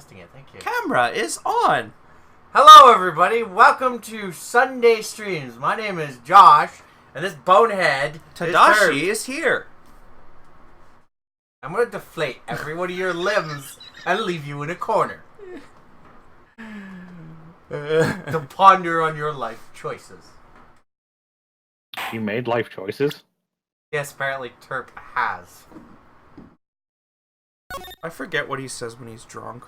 testing it. Thank you. Camera is on. Hello, everybody. Welcome to Sunday Streams. My name is Josh, and this bonehead Tadashi is here. I'm going to deflate every one of your limbs and leave you in a corner to ponder on your life choices. He made life choices? Yes, apparently Terp has. I forget what he says when he's drunk.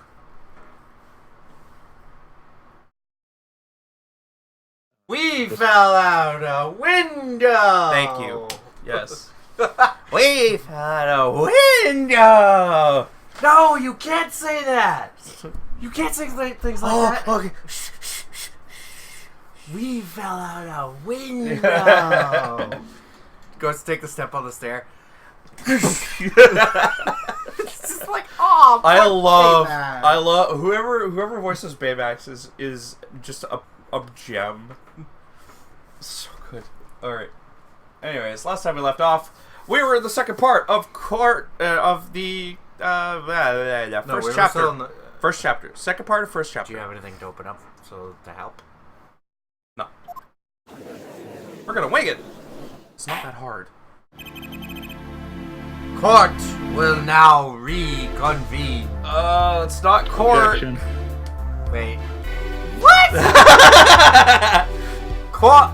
We fell out a window! Thank you. Yes. We found a window! No, you can't say that! You can't say things like that. Okay. We fell out a window. Goes to take the step on the stair. It's just like, oh, I love whoever voices Baymax is just a gem. So good. Alright. Anyways, last time we left off, we were in the second part of the first chapter. First chapter. Second part of first chapter. Do you have anything to open up to help? No. We're gonna wing it. It's not that hard. Court will now reconvene. It's not court. Objection. Wait. What? Court.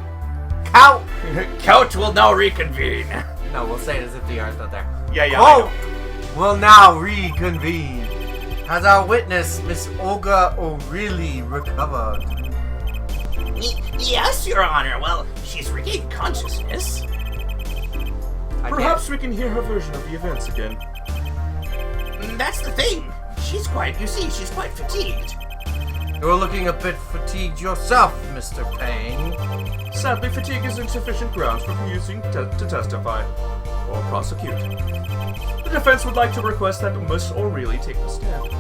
Couch will now reconvene. No, we'll say it as if the R's not there. Yeah, I Court know. will now reconvene. Has our witness, Miss Olga O'Reilly, recovered? Yes, Your Honor. Well, she's regained consciousness. Perhaps we can hear her version of the events again. That's the thing. She's quite fatigued. You're looking a bit fatigued yourself, Mr. Payne. Sadly, fatigue is insufficient grounds for refusing to testify or prosecute. The defense would like to request that Miss O'Reilly take the stand.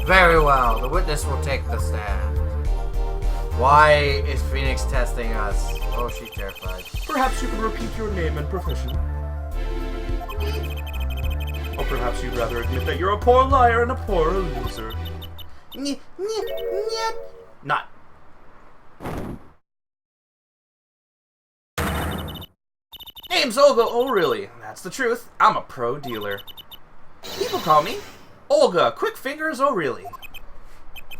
Very well. The witness will take the stand. Why is Phoenix testing us? Oh, she's terrified. Perhaps you can repeat your name and profession. Or perhaps you'd rather admit that you're a poor liar and a poor loser. Not. Name's Olga O'Reilly. That's the truth. I'm a pro dealer. People call me Olga Quick Fingers O'Reilly.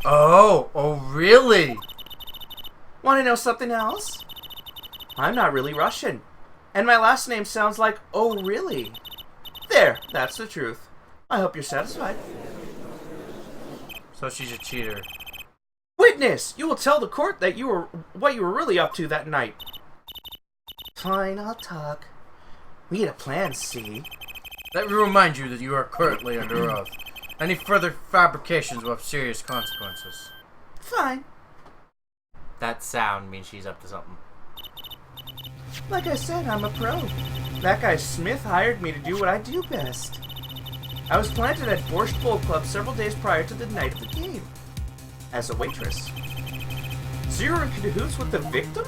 Oh, really? Want to know something else? I'm not really Russian. And my last name sounds like O'Reilly. There, that's the truth. I hope you're satisfied. So she's a cheater. Witness! You will tell the court that what you were really up to that night. Fine, I'll talk. We had a plan, see? Let me remind you that you are currently under oath. Any further fabrications will have serious consequences. Fine. That sound means she's up to something. Like I said, I'm a pro. That guy Smith hired me to do what I do best. I was planted at Borscht Bowl Club several days prior to the night of the game. As a waitress. So you were in cahoots with the victim?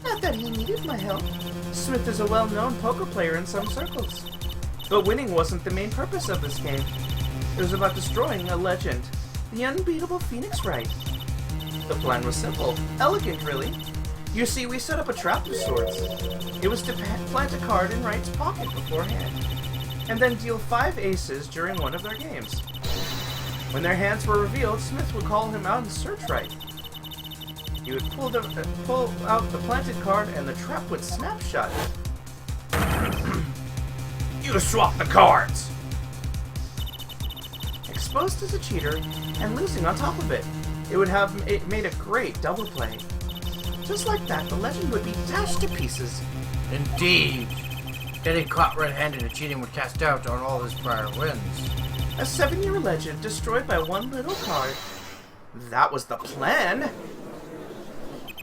Not that he needed my help. Smith is a well-known poker player in some circles. But winning wasn't the main purpose of this game. It was about destroying a legend. The unbeatable Phoenix Wright. The plan was simple. Elegant, really. You see, we set up a trap of sorts. It was to plant a card in Wright's pocket beforehand, and then deal 5 aces during one of their games. When their hands were revealed, Smith would call him out and search Wright. He would pull out the planted card, and the trap would snap shut. You swap the cards. Exposed as a cheater, and losing on top of it. It would have made a great double play. Just like that, the legend would be dashed to pieces. Indeed. Getting caught red-handed and cheating would cast doubt on all his prior wins. A 7-year legend destroyed by one little card. That was the plan.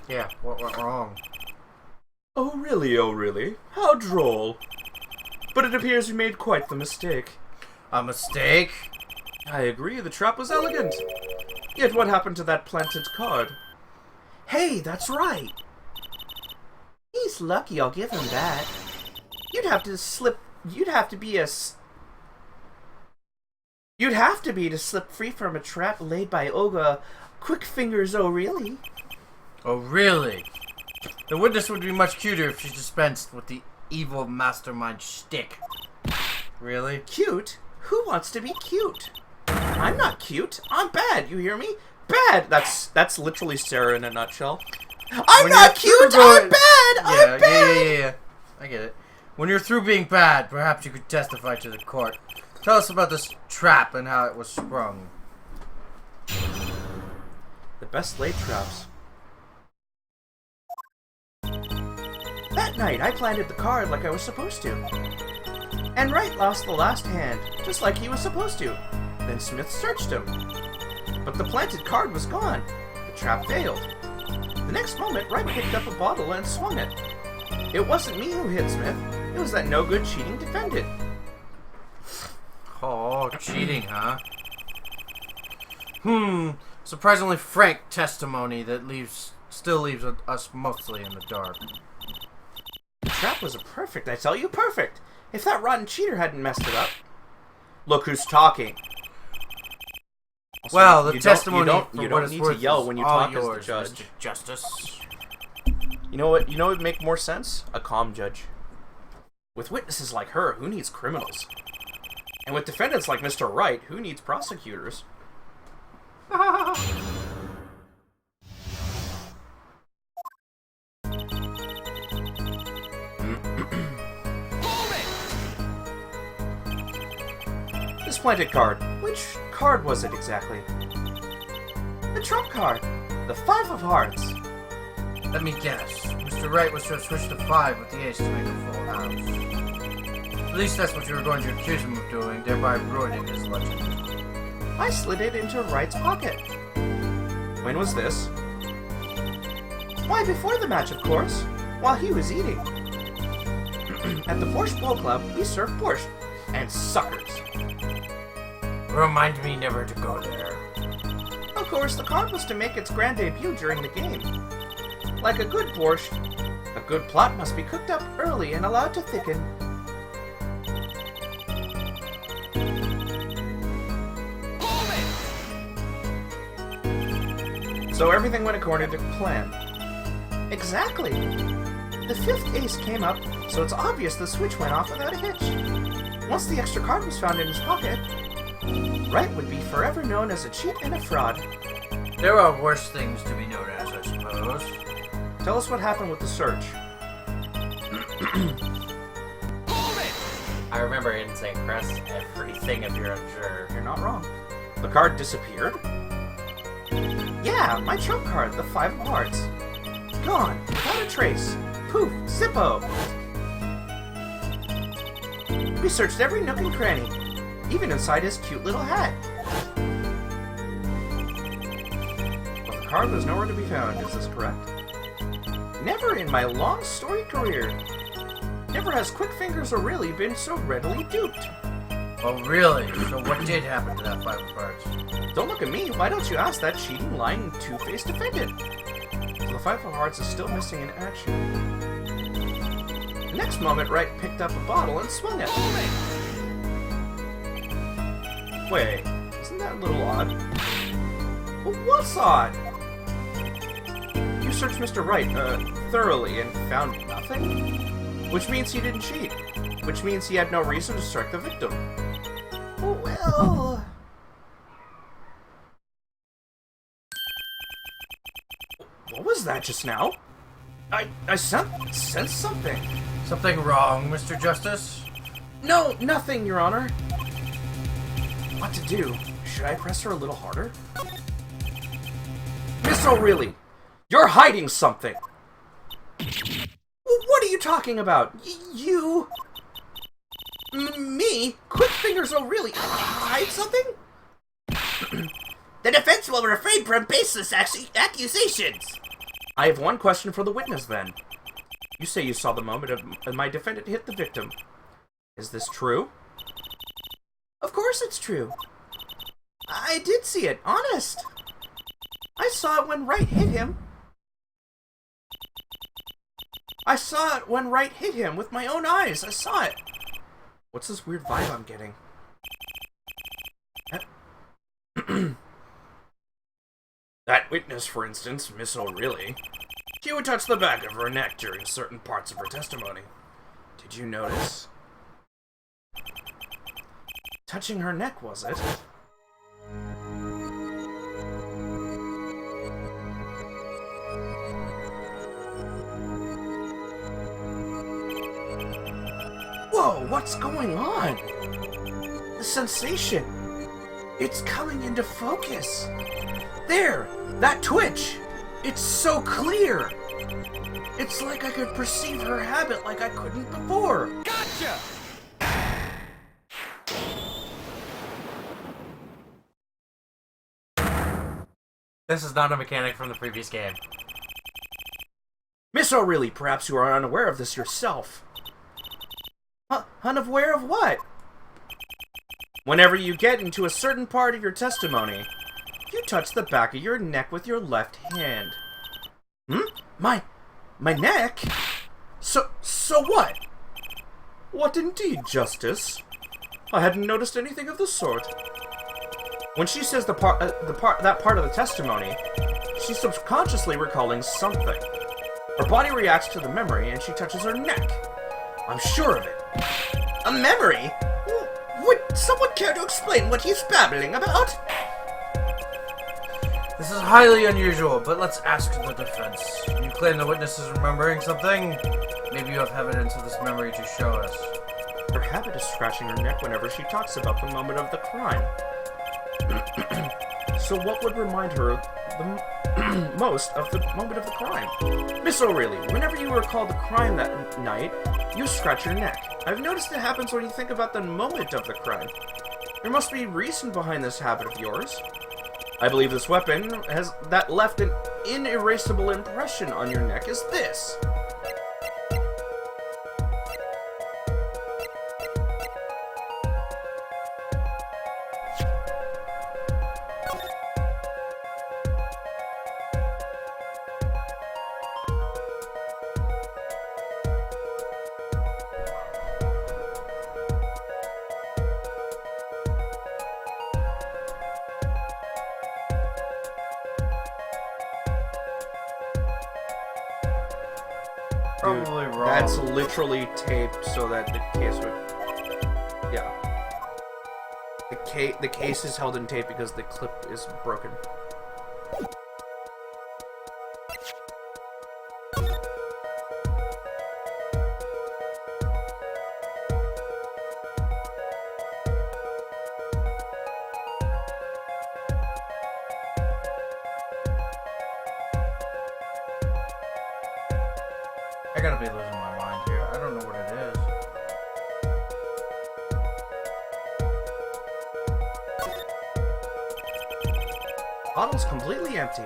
Yeah, what went wrong? Oh really? How droll. But it appears you made quite the mistake. A mistake? I agree, the trap was elegant. Yet what happened to that planted card? Hey, that's right. He's lucky, I'll give him that. You'd have to be a You'd have to be to slip free from a trap laid by Olga Quickfingers O'Reilly. Oh, really? The witness would be much cuter if she dispensed with the evil mastermind shtick. Really? Cute? Who wants to be cute? I'm not cute. I'm bad. You hear me? Bad. That's literally Sarah in a nutshell. I'm not cute. I'm bad. I'm bad. Yeah. I get it. When you're through being bad, perhaps you could testify to the court. Tell us about this trap and how it was sprung. The best laid traps. That night, I planted the card like I was supposed to. And Wright lost the last hand, just like he was supposed to. Then Smith searched him. But the planted card was gone. The trap failed. The next moment, Wright picked up a bottle and swung it. It wasn't me who hit Smith. It was that no-good cheating defendant. Oh, cheating, huh? Surprisingly frank testimony that still leaves us mostly in the dark. The trap was perfect, I tell you, perfect. If that rotten cheater hadn't messed it up. Look who's talking. Also, Well, the testimony you don't need to yell when you talk as the judge. Mr. Justice. You know what? You know what would make more sense? A calm judge. With witnesses like her, who needs criminals? And with defendants like Mr. Wright, who needs prosecutors? This planted card. Which card was it exactly? The trump card. The 5 of hearts. Let me guess. Mr. Wright was to switch to 5 with the ace to make a full house. At least that's what you were going to accuse him of doing, thereby ruining his legend. I slid it into Wright's pocket. When was this? Why, before the match, of course. While he was eating. At the Borscht Bowl Club, we serve borscht. And suckers. Remind me never to go there. Of course, the card was to make its grand debut during the game. Like a good borscht, a good plot must be cooked up early and allowed to thicken. So everything went according to plan. Exactly. The 5th ace came up, so it's obvious the switch went off without a hitch. Once the extra card was found in his pocket, Wright would be forever known as a cheat and a fraud. There are worse things to be known as, I suppose. Tell us what happened with the search. I remember it didn't say press everything if you're unsure. You're not wrong. The card disappeared? Yeah, my trump card, the 5 of hearts. Gone, without a trace. Poof, Zippo! We searched every nook and cranny, even inside his cute little hat. But the card was nowhere to be found, is this correct? Never in my long storied career. Never has Quickfingers O'Reilly been so readily duped. Oh, really? So what did happen to that 5 of hearts? Don't look at me. Why don't you ask that cheating, lying, two-faced defendant? So the 5 of hearts is still missing in action. The next moment, Wright picked up a bottle and swung it. Wait, isn't that a little odd? Well, what's odd? You searched Mr. Wright, thoroughly and found nothing? Which means he didn't cheat. Which means he had no reason to strike the victim. Well... What was that just now? I sensed something. Something wrong, Mr. Justice? No, nothing, Your Honor. What to do? Should I press her a little harder? Miss O'Reilly, you're hiding something. What are you talking about? You... Me? Quickfingers O'Reilly hide something? The defense will refrain from baseless accusations. I have one question for the witness, then. You say you saw the moment of my defendant hit the victim. Is this true? Of course it's true. I did see it, honest. I saw it when Wright hit him. I saw it when Wright hit him with my own eyes. I saw it. What's this weird vibe I'm getting? That witness, for instance, Miss O'Reilly, she would touch the back of her neck during certain parts of her testimony. Did you notice? Touching her neck, was it? Whoa, what's going on? The sensation. It's coming into focus. There, that twitch. It's so clear. It's like I could perceive her habit like I couldn't before. Gotcha! This is not a mechanic from the previous game. Miss O'Reilly, perhaps you are unaware of this yourself. Unaware of what? Whenever you get into a certain part of your testimony, you touch the back of your neck with your left hand. My neck? So what? What indeed, Justice? I hadn't noticed anything of the sort. When she says that part of the testimony, she's subconsciously recalling something. Her body reacts to the memory and she touches her neck. I'm sure of it. A memory? Would someone care to explain what he's babbling about? This is highly unusual, but let's ask the defense. You claim the witness is remembering something? Maybe you have evidence of this memory to show us. Her habit is scratching her neck whenever she talks about the moment of the crime. So what would remind her the most of the moment of the crime? Miss O'Reilly, whenever you recall the crime that night, you scratch your neck. I've noticed it happens when you think about the moment of the crime. There must be reason behind this habit of yours. I believe this weapon that left an inerasable impression on your neck is this. Probably wrong. That's literally taped so that the case would... Yeah. The case is held in tape because the clip is broken. I gotta be losing my mind here. I don't know what it is. Bottle's completely empty.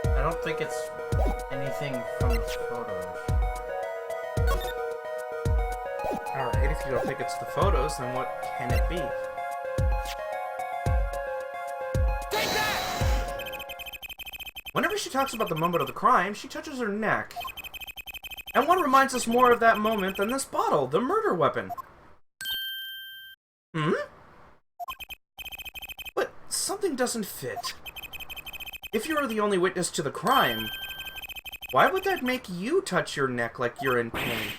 I don't think it's anything from the photos. Alright, if you don't think it's the photos, then what can it be? Take that! Whenever she talks about the moment of the crime, she touches her neck. And what reminds us more of that moment than this bottle, the murder weapon? But something doesn't fit. If you are the only witness to the crime, why would that make you touch your neck like you're in pain?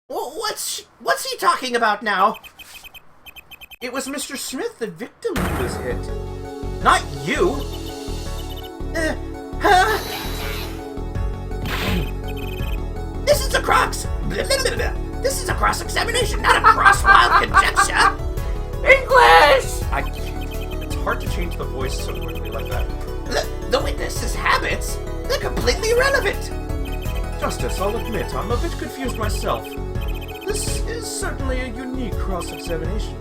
What's he talking about now? It was Mr. Smith, the victim, who was hit. Not you! Huh? This is a This is a cross-examination, not a cross-wild conjecture! English! It's hard to change the voice so quickly like that. The witness's habits? They're completely irrelevant! Justice, I'll admit, I'm a bit confused myself. This is certainly a unique cross-examination.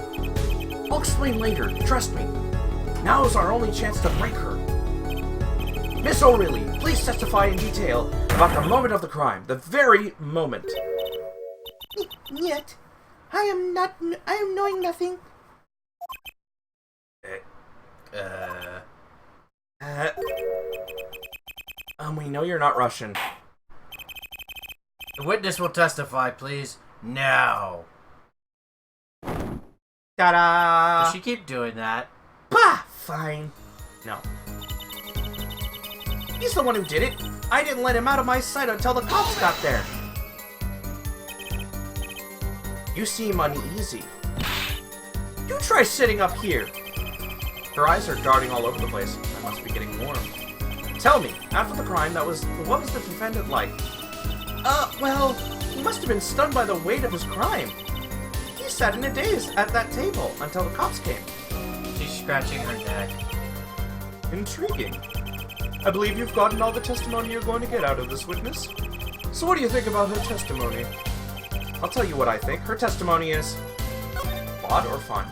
I'll explain later, trust me. Now is our only chance to break her. Miss O'Reilly, please testify in detail about the moment of the crime. The very moment. Yet. I am knowing nothing. We know you're not Russian. The witness will testify, please. Now. Ta-da! Does she keep doing that? Bah! Fine. No. He's the one who did it. I didn't let him out of my sight until the cops got there. You seem uneasy. You try sitting up here. Her eyes are darting all over the place. I must be getting warm. Tell me, after the crime, what was the defendant like? Well, he must have been stunned by the weight of his crime. He sat in a daze at that table until the cops came. She's scratching her neck. Intriguing. I believe you've gotten all the testimony you're going to get out of this witness. So what do you think about her testimony? I'll tell you what I think. Her testimony is... odd or fun?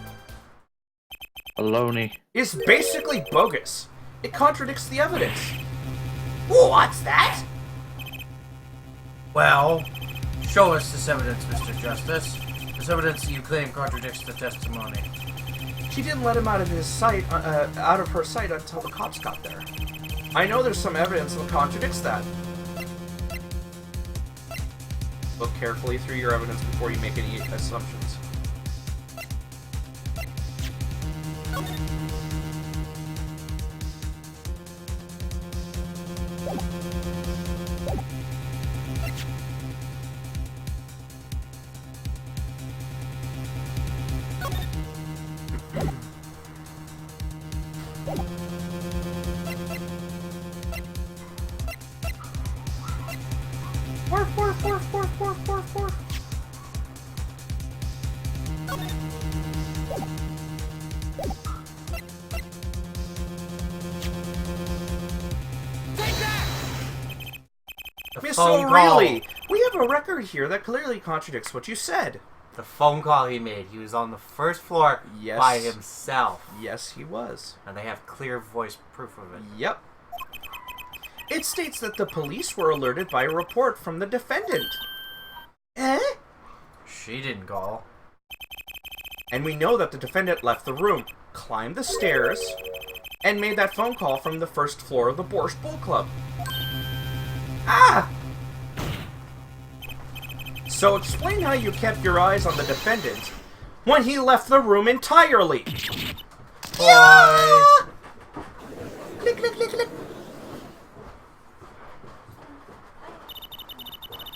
Baloney. Is basically bogus. It contradicts the evidence. What's that? Well, show us this evidence, Mr. Justice. This evidence you claim contradicts the testimony. She didn't let him out of his sight, out of her sight until the cops got there. I know there's some evidence that contradicts that. Look carefully through your evidence before you make any assumptions. Worf. Take that! Miss phone O'Reilly, call. we have a record here that clearly contradicts what you said. The phone call he made. He was on the first floor Yes. by himself. Yes, he was. And they have clear voice proof of it. Yep. It states that the police were alerted by a report from the defendant. Eh? She didn't call. And we know that the defendant left the room, climbed the stairs, and made that phone call from the first floor of the Borscht Bull Club. Ah! So explain how you kept your eyes on the defendant when he left the room entirely. Boy. Click, click, click, click.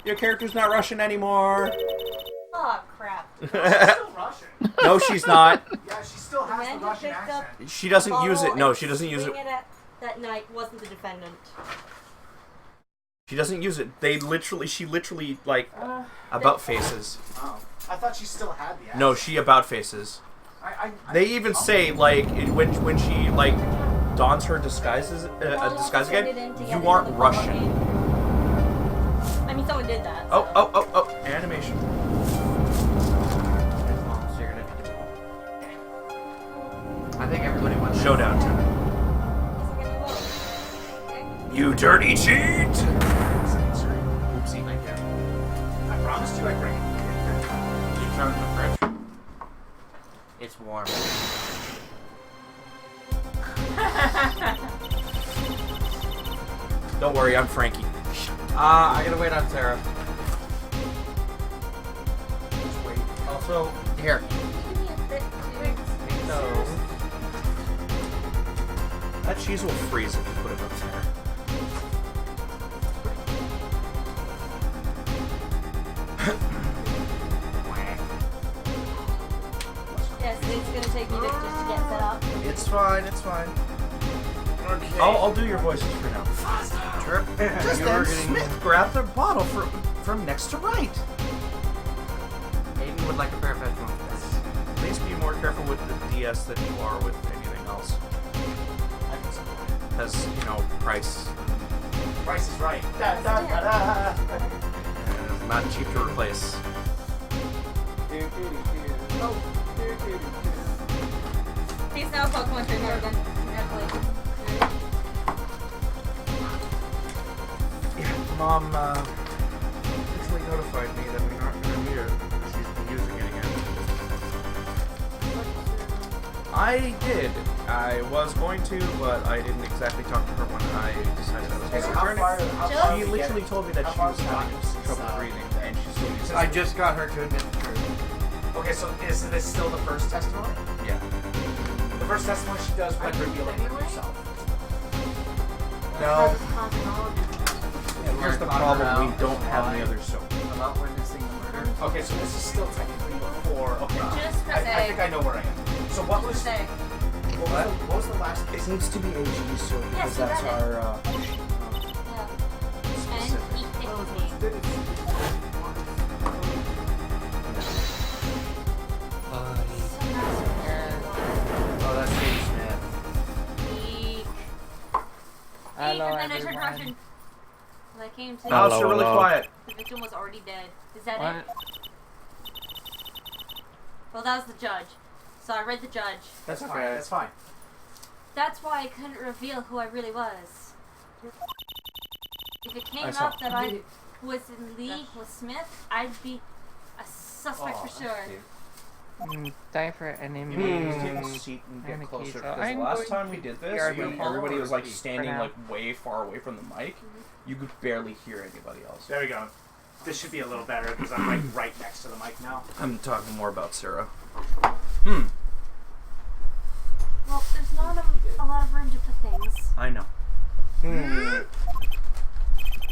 Your character's not Russian anymore. Oh crap. Still Russian. No, she's not. Yeah, she still has Man the who Russian picked up accent. She doesn't use it. bottle No, and she doesn't use it. swing at that night wasn't the defendant. She doesn't use it. She literally, like, about faces. Oh, I thought she still had the accent. No, she about faces. They even say, like, when she, like, dons her disguise again, you aren't Russian. I mean, someone did that. Oh, animation. So you're gonna do it. I think everybody wants Showdown time. Is it gonna load? Okay. You dirty cheat! Oopsie, right there. I promised you I'd bring it. You throw it in the fridge. It's warm. Don't worry, I'm Frankie. I gotta wait on Sarah. Just wait. Also, here. Give me a bit too. No. That cheese will freeze if you put it up there. Yes, it's gonna take me a bit just to get set up. It's fine, it's fine. Okay. I'll do your voices for now. Sure. Just You then, were getting- Smith grabbed the bottle from next to right. Aiden would like a pair of headphones. Please be more careful with the DS than you are with anything else. I can support it. Because, you know, price. Price is right. Da, da, da, da. Not cheap to replace. He's now Pokemon Trainer again. Congratulations. Yeah, Mom, literally notified me that we aren't going to meet her because she's been using it again. I did. I was going to, but I didn't exactly talk to her when I decided I was going to return it. She literally told me that she was having trouble breathing, and she's still using I just got her to admit the truth. Okay, so is this still the first testimony? Yeah. The first testimony she does when revealing herself. No. Here's the problem, we don't have any other soap. About witnessing the murder. Okay, so this is still technically before. Okay. Just for I say. think I know where I am. So what was Say. what was the last case? It needs to be AG soap because Yes, you that's read it. our Yeah. And eat it. Oh, that's Sadie Smith. Eek. Hello, And then I turned everyone. Russian. When I came to Alex, you're really hello. quiet. the victim was already dead. Is that What? it? Well, that was the judge. So I read the judge. That's Okay. fine. That's fine. That's why I couldn't reveal who I really was. If it came I saw- up that I was in league with Smith, I'd be a suspect for sure. Time for enemy. You need to take a seat and get Okay, closer so because I'm the last going time to we did be this, arguing everybody was like for standing now. like way far away from the mic. You could barely hear anybody else. There we go. This should be a little better because I'm like right next to the mic now. I'm talking more about Sarah. Well, there's not a lot of room to put things. I know.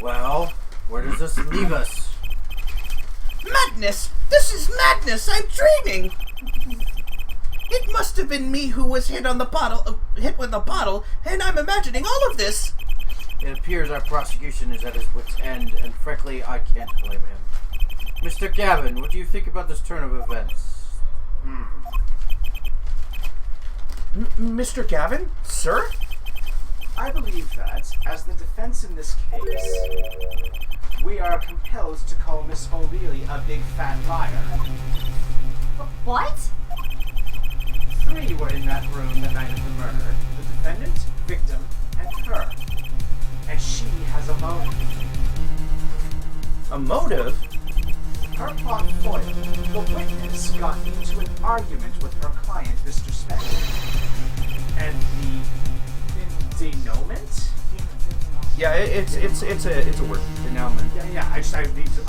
Well, where does this leave us? Madness! This is madness! I'm dreaming! It must have been me who was hit with a bottle, and I'm imagining all of this! It appears our prosecution is at his wit's end, and frankly, I can't blame him. Mr. Gavin, what do you think about this turn of events? Mr. Gavin? Sir? I believe that, as the defense in this case, we are compelled to call Miss O'Leary a big fat liar. What? 3 were in that room the night of the murder. The defendant, victim, and her. And she has a motive. A motive? Her plot foiled. The witness got into an argument with her client, Mr. Smith. And the denouement? Yeah, it's a word. Denouement. Yeah, I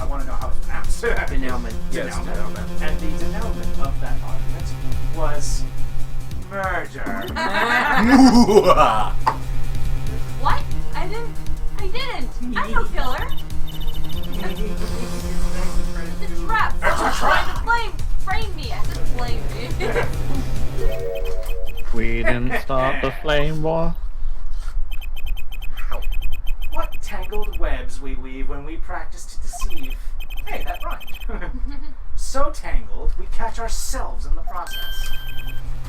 want to know how it's pronounced. Denouement. Yes, Denouement. denouement. And the denouement of that argument was murder. What? I didn't. I'm no killer. It's a trap. Someone's trying to frame me. I said blame me. We didn't start the flame war. What tangled webs we weave when we practice to deceive. Hey, that rhymed. So tangled, we catch ourselves in the process.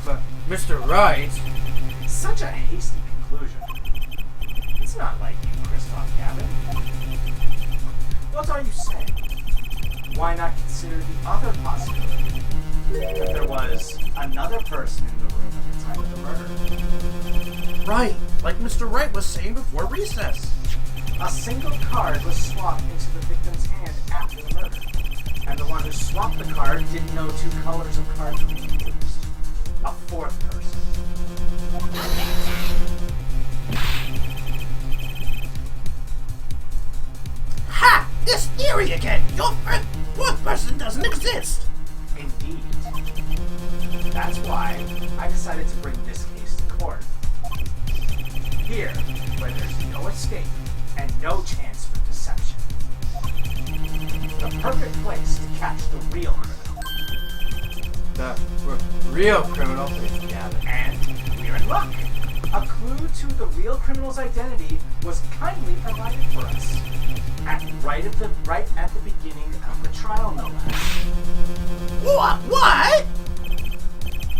But, Mr. Wright, Such a hasty conclusion. It's not like you, Christoph Gavin. What are you saying? Why not consider the other possibility? That there was another person in the room at the time of the murder. Right, like Mr. Wright was saying before recess. A single card was swapped into the victim's hand after the murder. And the one who swapped the card didn't know 2 colors of cards were being used. A 4th person. Ha! This theory again! Your fourth person doesn't exist! Indeed. That's why I decided to bring this case to court. Here, where there's no escape and no chance for deception. The perfect place to catch the real criminal. the real criminal, Mr. Gavin. And we're in luck. A clue to the real criminal's identity was kindly provided for us. Right at the beginning of the trial, no less. What?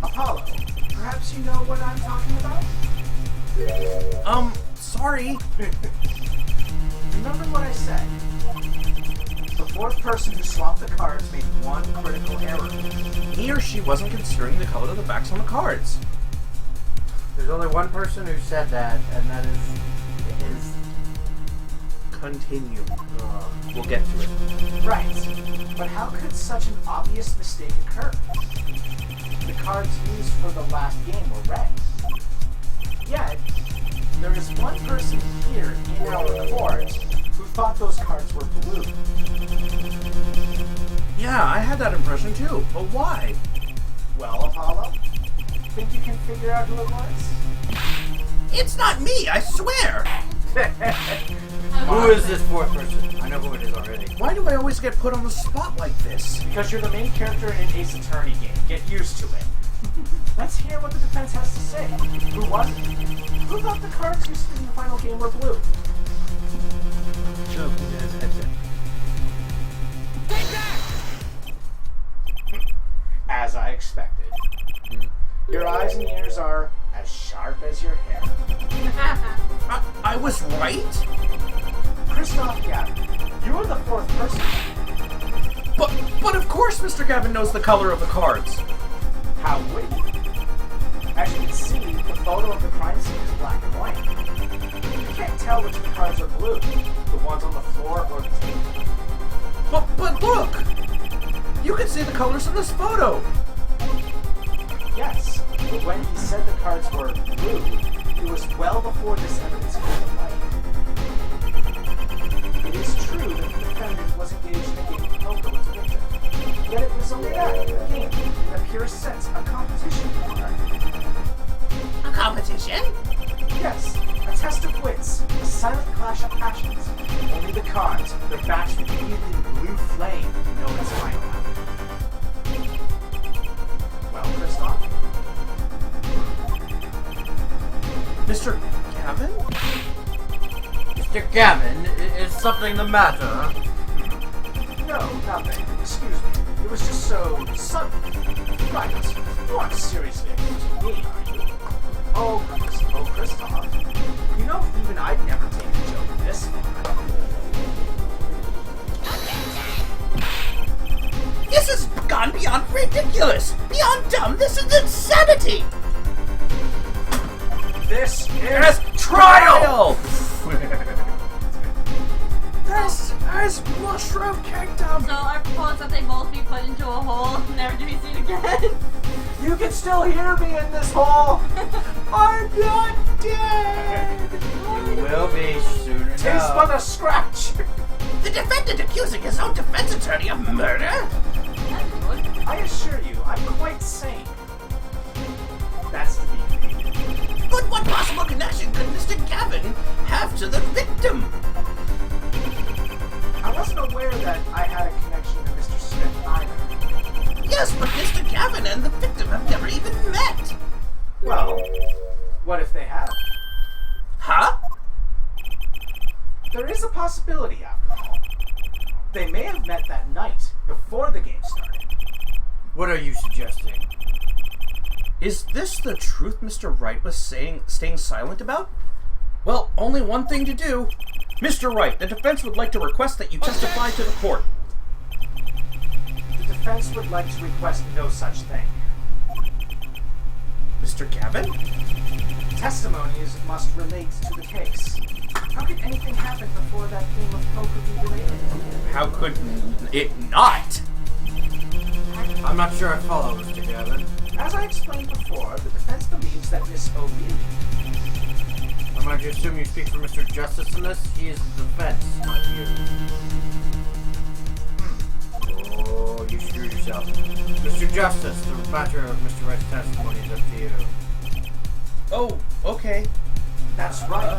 Apollo, perhaps you know what I'm talking about? Sorry. Remember what I said. The 4th person who swapped the cards made one critical error. He or she wasn't considering the color of the backs on the cards. There's only one person who said that, and that is his. Continue. We'll get to it. Right. But how could such an obvious mistake occur? the cards used for the last game were red. Yet, there is one person here in our court who thought those cards were blue. Yeah, I had that impression too. But why? Well, Apollo, think you can figure out who it was? It's not me, I swear! Who is this fourth person? I know who it is already. Why do I always get put on the spot like this? Because you're the main character in an Ace Attorney game. Get used to it. Let's hear what the defense has to say. Who was it? Who thought the cards used in the final game were blue? Joe, he has headset. As I expected. Your eyes and ears are as sharp as your hair. I was right? Christoph Gavin, you are the fourth person. But of course Mr. Gavin knows the color of the cards. How would you? As you can see, the photo of the crime scene is black and white. You can't tell which of the cards are blue, the ones on the floor or the table. But look! You can see the colors in this photo! Yes, but when he said the cards were blue, it was well before this evidence came to light. It is true that the defendant was engaged in a game of poker with the victim, yet it was only that, a game, in the purest sense, a competition. A competition? Yes, a test of wits, a silent clash of passions. Only the cards, their backs repeated in blue flame, known as final round. Well, Christoph? Mr. Gavin? Mr. Gavin, is something the matter? No, nothing. Excuse me. It was just so sudden. Right. You aren't seriously accusing me, are you? Oh, Christoph. You know, even I'd never take a joke this far. This has gone beyond ridiculous! Beyond dumb, this is insanity! This Yes, trial! This is Mushroom Kingdom! So I propose that they both be put into a hole and never to be seen again. You can still hear me in this hole! I'm not dead! You will be soon enough. Taste but a scratch! The defendant accusing his own defense attorney of murder? That's good. I assure you, I'm quite sane. That's to be debated. But what possible connection could Mr. Gavin have to the victim? I wasn't aware that I had a connection to Mr. Smith either. Yes, but Mr. Gavin and the victim have never even met! Well, what if they have? Huh? There is a possibility, after all. They may have met that night, before the game started. What are you suggesting? Is this the truth Mr. Wright was staying silent about? Well, only one thing to do. Mr. Wright, the defense would like to request that you testify to the court. The defense would like to request no such thing. Mr. Gavin? Testimonies must relate to the case. How could anything happen before that game of poker be related? How could it not? I'm not sure I follow, Mr. Gavin. As I explained before, the defense believes that Miss O'Reilly. I'm going to assume you speak for Mr. Justice in this. He is the defense, not you. Oh, you screwed yourself. Mr. Justice, the matter of Mr. Wright's testimony is up to you. Oh, okay. That's right.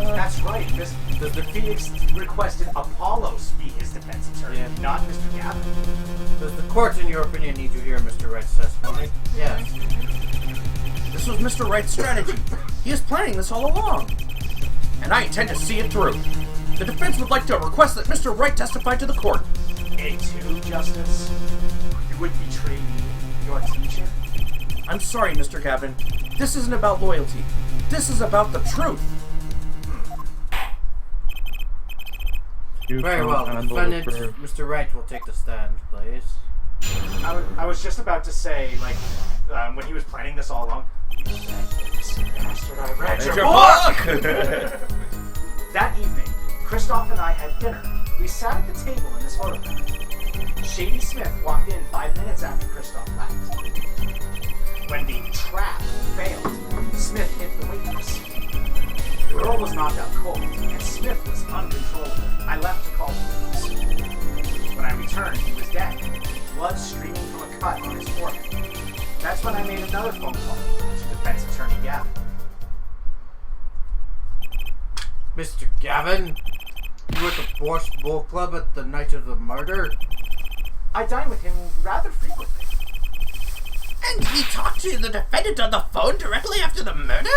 The Phoenix requested Apollo be his defense attorney, Yeah. not Mr. Gavin. Does the court, in your opinion, need to hear Mr. Wright's testimony? Yes. This was Mr. Wright's strategy. He is planning this all along. And I intend to see it through. The defense would like to request that Mr. Wright testify to the court. A2, Justice? You would betray me, your teacher? I'm sorry, Mr. Gavin. This isn't about loyalty. This is about the truth. You Very can well. handle Defendant, the proof. Mr. Wright will take the stand, please. I was just about to say, like, when he was planning this all along, bastard, I read your book! That evening, Christoph and I had dinner. We sat at the table in this photograph. Shady Smith walked in 5 minutes after Christoph left. When cut on his forehead. That's when I made another phone call to defense attorney Gavin. Mr. Gavin, you were at the Borscht Bowl Club at the night of the murder? I dine with him rather frequently. And he talked to the defendant on the phone directly after the murder?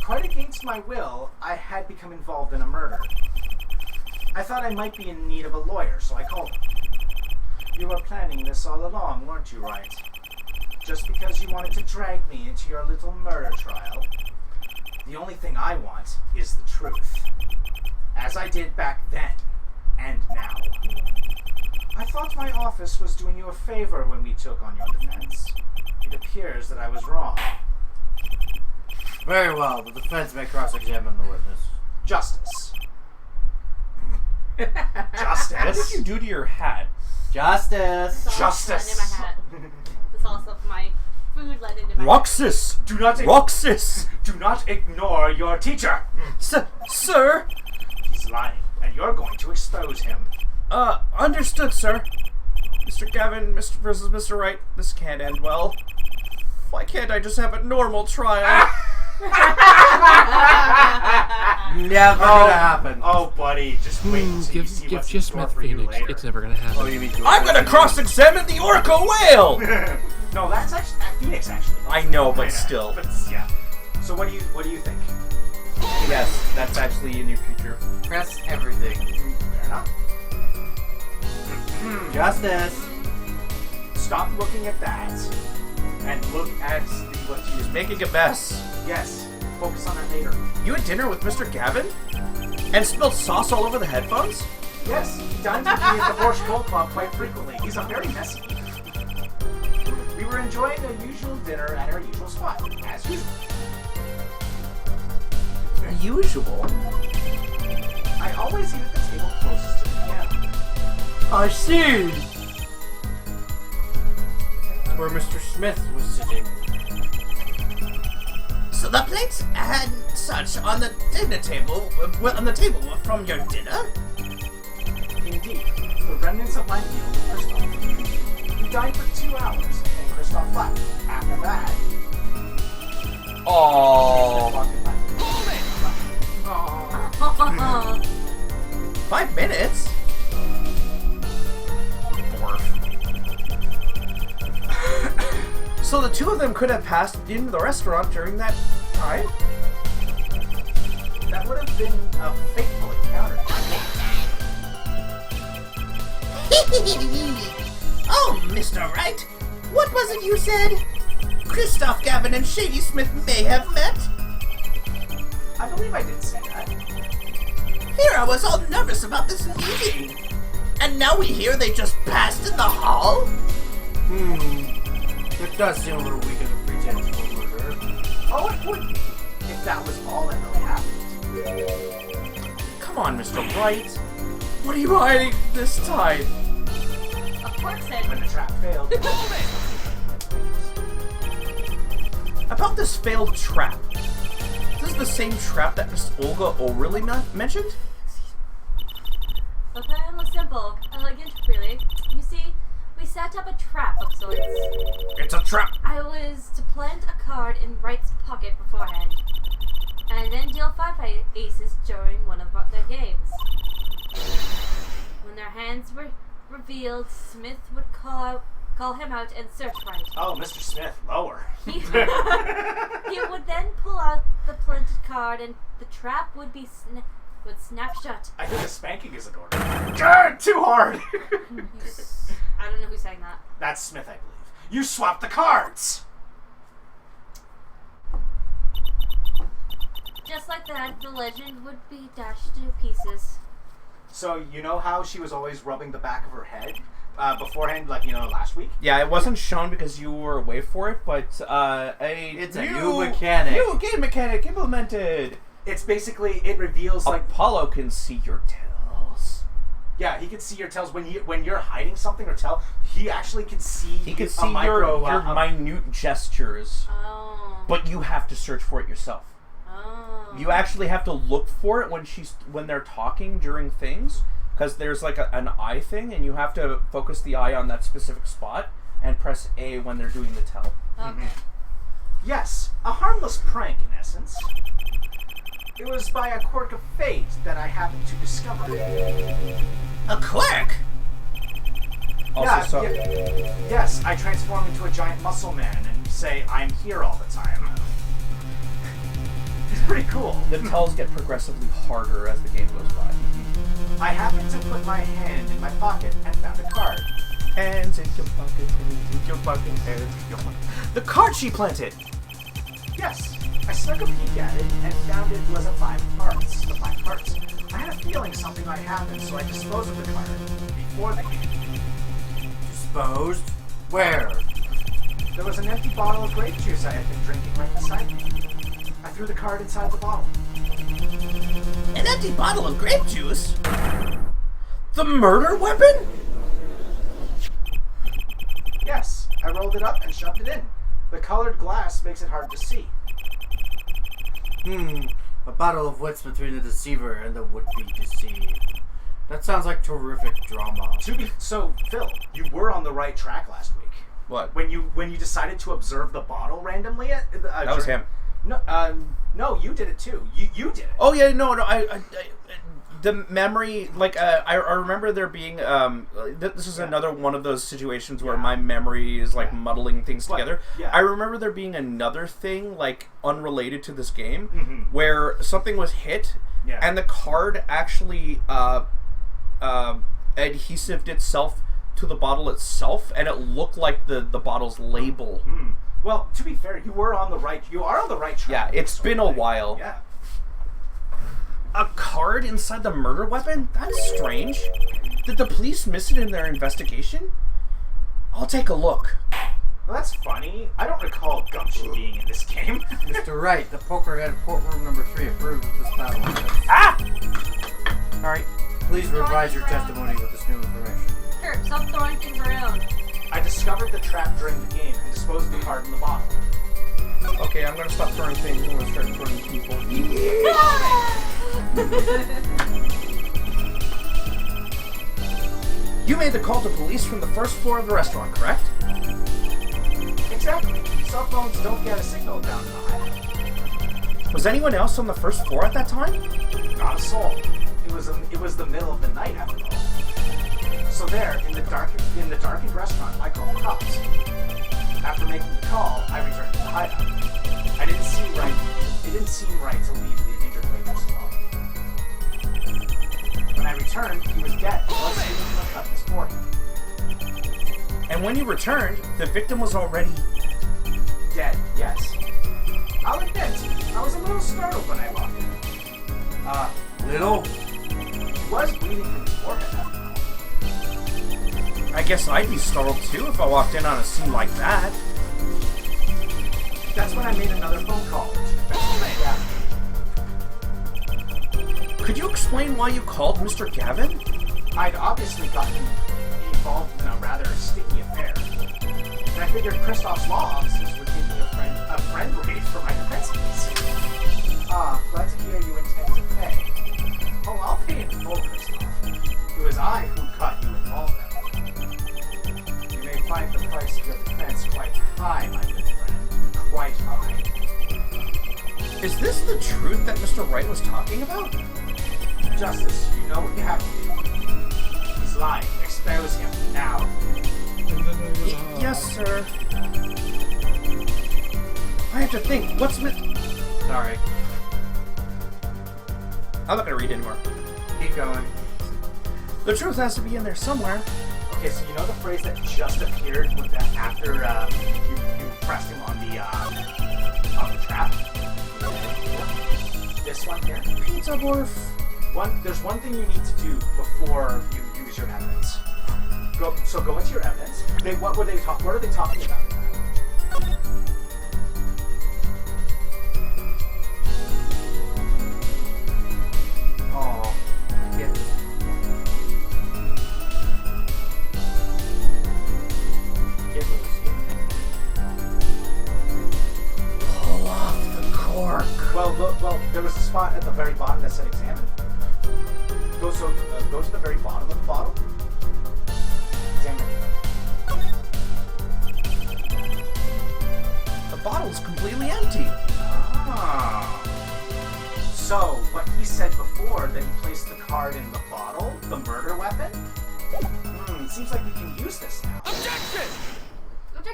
Quite against my will, I had become involved in a murder. I thought I might be in need of a lawyer, so I called him. You were planning this all along, weren't you, Wright? Just because you wanted to drag me into your little murder trial. The only thing I want is the truth. As I did back then, and now. I thought my office was doing you a favor when we took on your defense. It appears that I was wrong. Very well. The defense may cross-examine the witness. Justice. What did Justice? you do to your hat? Justice! Justice. In my hat. The sauce of my food landed in my Roxas! Do not Roxas! do not ignore your teacher. Sir? He's lying, and you're going to expose him. Understood, sir. Mr. Gavin, Mr. versus Mr. Wright, this can't end well. Why can't I just have a normal trial? Never gonna happen. Oh, buddy, just wait until you see Give what's in just store Smith for you Phoenix. later. It's never gonna happen. Oh, you mean I'm gonna cross-examine the orca whale! No, that's actually Phoenix, actually. I know, but Yeah, still. But yeah. So what do you think? Yes, that's actually in your future. Press everything. Fair enough. Justice! Stop looking at that, and look at what you Making a mess. Yes. Focus on it later. You had dinner with Mr. Gavin? And spilled sauce all over the headphones? Yes, he dines with me at the Borscht Bowl Club quite frequently. He's a very messy eater. We were enjoying our usual dinner at our usual spot, as usual. Usual. I always eat at the table closest to the piano. I see! Where Mr. Smith was sitting. So the plates and such on the dinner table, on the table were from your dinner? Indeed, the remnants of my meal with Christoph. We dined for 2 hours, and Christoph left. After that, Oh. walked in by. 5 minutes? So the two of them could have passed into the restaurant during that time? That would have been a fateful encounter. Oh, Mr. Wright, what was it you said? Christoph Gavin and Shady Smith may have met? I believe I did say that. Here I was all nervous about this meeting. And now we hear they just passed in the hall? It does seem a little weak as a pretense for murder. Oh, it would be if that was all that really happened. Come on, Mr. Wright. What are you hiding this time? A pork said, When the trap failed. About this failed trap. This is the same trap that Miss Olga O'Reilly mentioned? the plan was simple, elegant, really. You see, we set up a trap of sorts. It's a trap. I was to plant a card in Wright's pocket beforehand, and then deal 5 aces during one of their games. When their hands were revealed, Smith would call him out and search Wright. Oh, Mr. Smith, lower. He would then pull out the planted card, and the trap would be would snap shut. I think a spanking is in order. Grr, too hard! I don't know who sang that. That's Smith, I believe. You swapped the cards! Just like that, the legend would be dashed to pieces. So, you know how she was always rubbing the back of her head beforehand, like, you know, last week? Yeah, it wasn't shown because you were away for it, but It's a new mechanic. New game mechanic implemented. It's basically, it reveals, like, Apollo can see your tails. yeah, he can see your tails when you're hiding something or tell. He actually can see. He can a see micro, your minute gestures, Oh. but you have to search for it yourself. Oh. You actually have to look for it when they're talking during things, because there's like an eye thing, and you have to focus the eye on that specific spot. and press A when they're doing the tell. Okay. Yes, a harmless prank in essence. It was by a quirk of fate that I happened to discover it. A quirk? Also, Yes, I transform into a giant muscle man and say I'm here all the time. It's pretty cool. the tells get progressively harder as the game goes by. I happened to put my hand in my pocket and found a card. Hands in your pocket, hands in your pocket, hands in your pocket. The card she planted! Yes, I snuck a peek at it and found it was a 5 hearts. The 5 hearts. I had a feeling something might happen, so I disposed of the card before the game. Disposed? Where? There was an empty bottle of grape juice I had been drinking right beside me. I threw the card inside the bottle. An empty bottle of grape juice? The murder weapon? Yes, I rolled it up and shoved it in. The colored glass makes it hard to see. A battle of wits between the deceiver and the would-be deceived. That sounds like terrific drama. So, Phil, you were on the right track last week. What? When you decided to observe the bottle randomly. That was him. No, you did it too. You did it. Oh yeah, no, I the memory, like, I remember there being, this is another one of those situations where my memory is, like, muddling things together. Yeah. I remember there being another thing, like, unrelated to this game, where something was hit, and the card actually, adhesived itself to the bottle itself, and it looked like the bottle's label. Well, to be fair, you are on the right track. Yeah, it's been a while. Yeah. A card inside the murder weapon? That's strange. Did the police miss it in their investigation? I'll take a look. Well, that's funny. I don't recall Gumshoe being in this game. Mr. Wright, the Pokerhead courtroom number 3 approves of this battle. Alright. Please revise your testimony with this new information. Sure, stop throwing things around. I discovered the trap during the game and disposed of the card in the bottle. Okay, I'm gonna stop throwing things and I'm gonna start throwing people. You made the call to police from the first floor of the restaurant, correct? Exactly. Cell phones don't get a signal down in the highway. Was anyone else on the first floor at that time? Not a soul. It was the middle of the night after all. So there, in the darkened restaurant, I called the cops. After making the call, I returned to the hideout. It didn't seem right to leave the injured waiters alone. When I returned, he was dead. Blood streaming from a cut in his forehead. And when you returned, the victim was already... Dead, yes. I'll admit, I was a little startled when I walked in. Little? He was bleeding from his forehead after all. I guess I'd be startled too if I walked in on a scene like that. That's when I made another phone call to Mr. Could you explain why you called Mr. Gavin? I'd obviously gotten involved in a rather sticky affair. And I figured Kristoff's law offices would give me a friend rate for my defense fees. Glad to hear you intend to pay. Oh, I'll pay in full, Kristoff. It was I who got you involved in. You may find the price of your defense quite high, my good friend. Quite high. Is this the truth that Mr. Wright was talking about? Justice, you know what you have to do. He's lying. Expose him now. Yes, sir. I have to think. What's Sorry. I'm not gonna read anymore. Keep going. The truth has to be in there somewhere. Okay, so you know the phrase that just appeared with that after you pressed him on the trap? This one here. Pizza Borf. There's one thing you need to do before you use your evidence. Go into your evidence. What are they talking about? Oh, yeah. Pull off the cork. Well, there was a spot at the very bottom that said examine. Go to the very bottom of the bottle. Examine.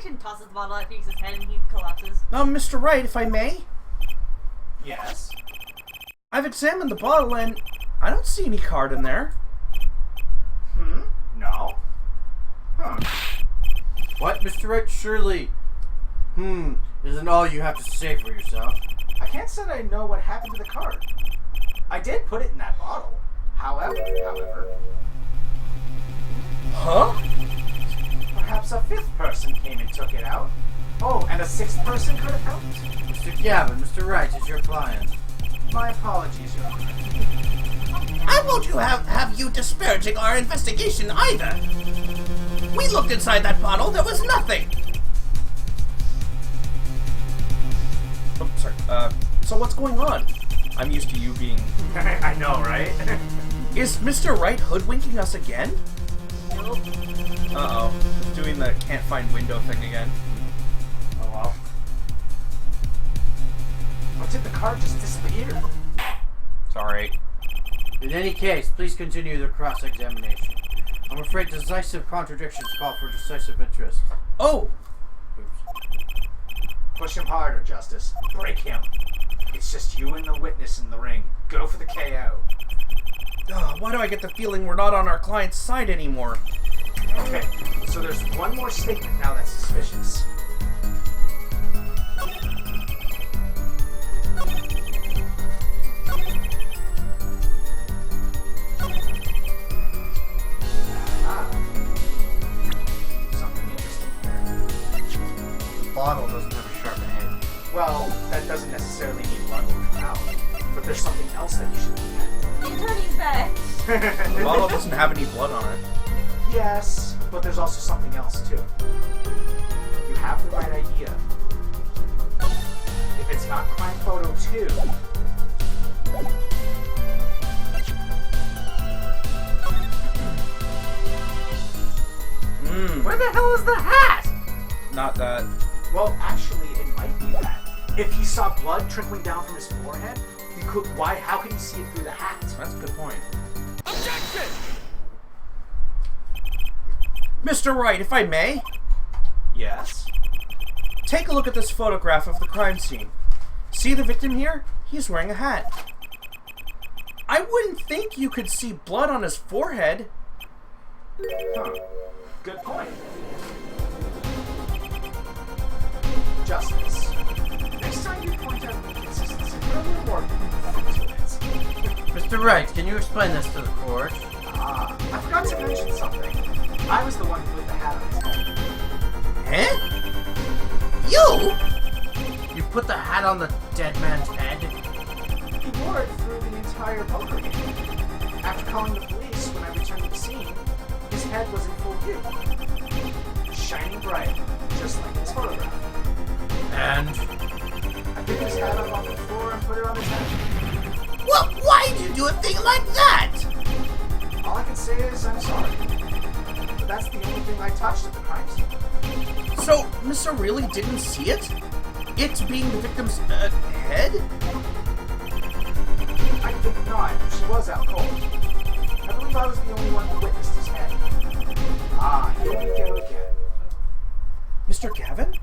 Deacon tosses the bottle at Beaks' head and he collapses. Mr. Wright, if I may, Yes. I've examined the bottle and I don't see any card in there. No. Huh. What, Mr. Wright? Surely, isn't all you have to say for yourself. I can't say that I know what happened to the card. I did put it in that bottle. However, Huh? perhaps a fifth person came and took it out. Oh, and a sixth person could have helped? Mr. Gavin, Mr. Wright is your client. My apologies, Your Honor. I won't have you disparaging our investigation either. We looked inside that bottle. There was nothing. Oh, sorry. So what's going on? I'm used to you being... I know, right? Is Mr. Wright hoodwinking us again? Nope. Uh-oh. Doing the can't find window thing again. Oh well. Or did the card just disappear? Sorry. In any case, please continue the cross-examination. I'm afraid decisive contradictions call for decisive interest. Oh! Oops. Push him harder, Justice. Break him. It's just you and the witness in the ring. Go for the KO. Why do I get the feeling we're not on our client's side anymore? Okay, so there's one more statement now that's suspicious. Something interesting here. The bottle doesn't have a sharp edge. Well, that doesn't necessarily mean blood will come out, but there's something else that you should look at. The attorney's back. The bottle doesn't have any blood on it. Yes, but there's also something else too. You have the right idea. If it's not crime photo 2, Where the hell is the hat? Not that. well, actually, it might be that. If he saw blood trickling down from his forehead, he could. Why? How can he see it through the hat? That's a good point. Objection! Mr. Wright, if I may, Yes. take a look at this photograph of the crime scene. See the victim here? He's wearing a hat. I wouldn't think you could see blood on his forehead. Huh. Good point. Justice. Next time you point out inconsistency, put a little more into it. Mr. Wright, can you explain this to the court? Ah, I forgot to mention something. I was the one who put the hat on his head. Huh? You? You put the hat on the dead man's head? He wore it through the entire poker game. After calling the police when I returned to the scene, his head was in full view. Shining bright, just like in his photograph. And I picked his hat up off the floor and put it on his head. Well, why'd you do a thing like that? All I can say is I'm sorry. But that's the only thing I touched at the crime scene. So, Mr. really didn't see it? It being the victim's head? I think not. She was out cold. I believe I was the only one who witnessed his head. Ah, here we go again. Mr. Gavin?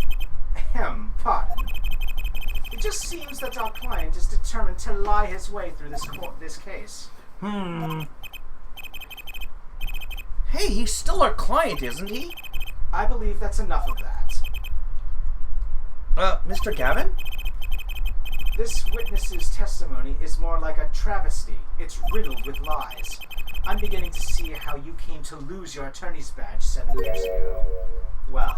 Pardon. It just seems that our client is determined to lie his way through this case. Hey, he's still our client, isn't he? I believe that's enough of that. Mr. Gavin? This witness's testimony is more like a travesty. It's riddled with lies. I'm beginning to see how you came to lose your attorney's badge 7 years ago. Well,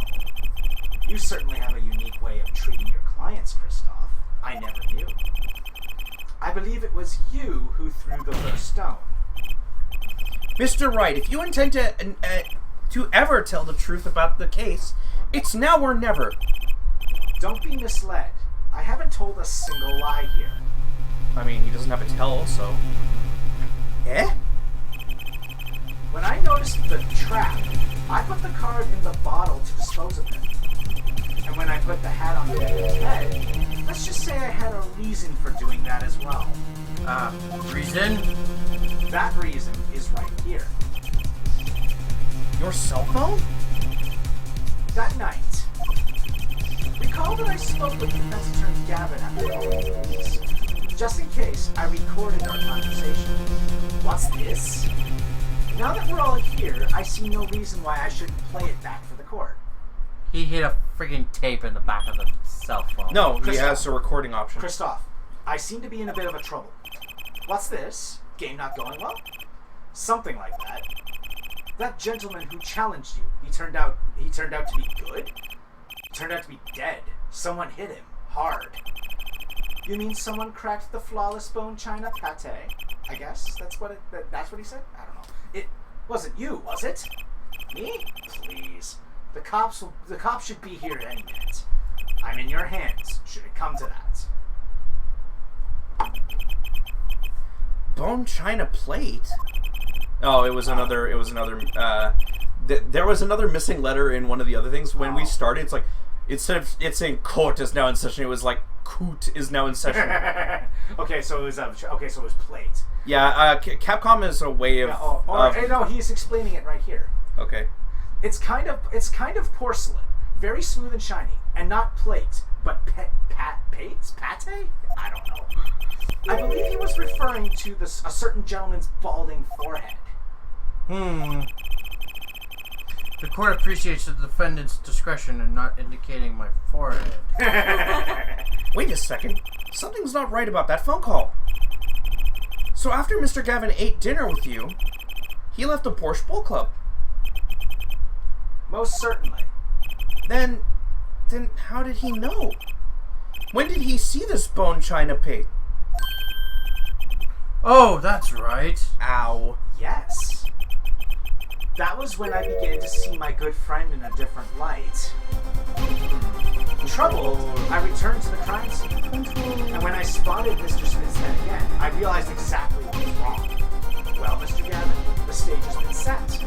you certainly have a unique way of treating your clients, Christoph. I never knew. I believe it was you who threw the first stone. Mr. Wright, if you intend to ever tell the truth about the case, it's now or never. Don't be misled. I haven't told a single lie here. I mean, he doesn't have a tell, so... Eh? When I noticed the trap, I put the card in the bottle to dispose of it. And when I put the hat on the victim's head, let's just say I had a reason for doing that as well. Reason? That reason is right here. Your cell phone? That night, I spoke with Defense Attorney Gavin after calling the police. Just in case, I recorded our conversation. What's this? Now that we're all here, I see no reason why I shouldn't play it back for the court. He hit a freaking tape in the back of the cell phone. No, he Christoph. has a recording option. Christoph, I seem to be in a bit of a trouble. What's this? Game not going well? Something like that. That gentleman who challenged you, he turned out to be good? He turned out to be dead. Someone hit him hard. You mean someone cracked the flawless bone china pate? I guess that's what he said. I don't know. It wasn't you, was it? Me? Please. The cops should be here any minute. I'm in your hands. Should it come to that? Bone china plate? Oh, it was another. There was another missing letter in one of the other things. When we started, it's like, instead of it saying court is now in session, it was like coot is now in session. Okay, so it was plate. Yeah, Capcom is a way of. No, he's explaining it right here. Okay. It's kind of porcelain, very smooth and shiny, and not plate, but pate? I don't know. I believe he was referring to a certain gentleman's balding forehead. The court appreciates the defendant's discretion in not indicating my forehead. Wait a second. Something's not right about that phone call. So after Mr. Gavin ate dinner with you, he left the Borscht Bowl Club. Most certainly. Then how did he know? When did he see this bone china plate? Oh, that's right. Ow. Yes. That was when I began to see my good friend in a different light. Troubled, I returned to the crime scene. And when I spotted Mr. Smith's head again, I realized exactly what was wrong. Well, Mr. Gavin, the stage has been set.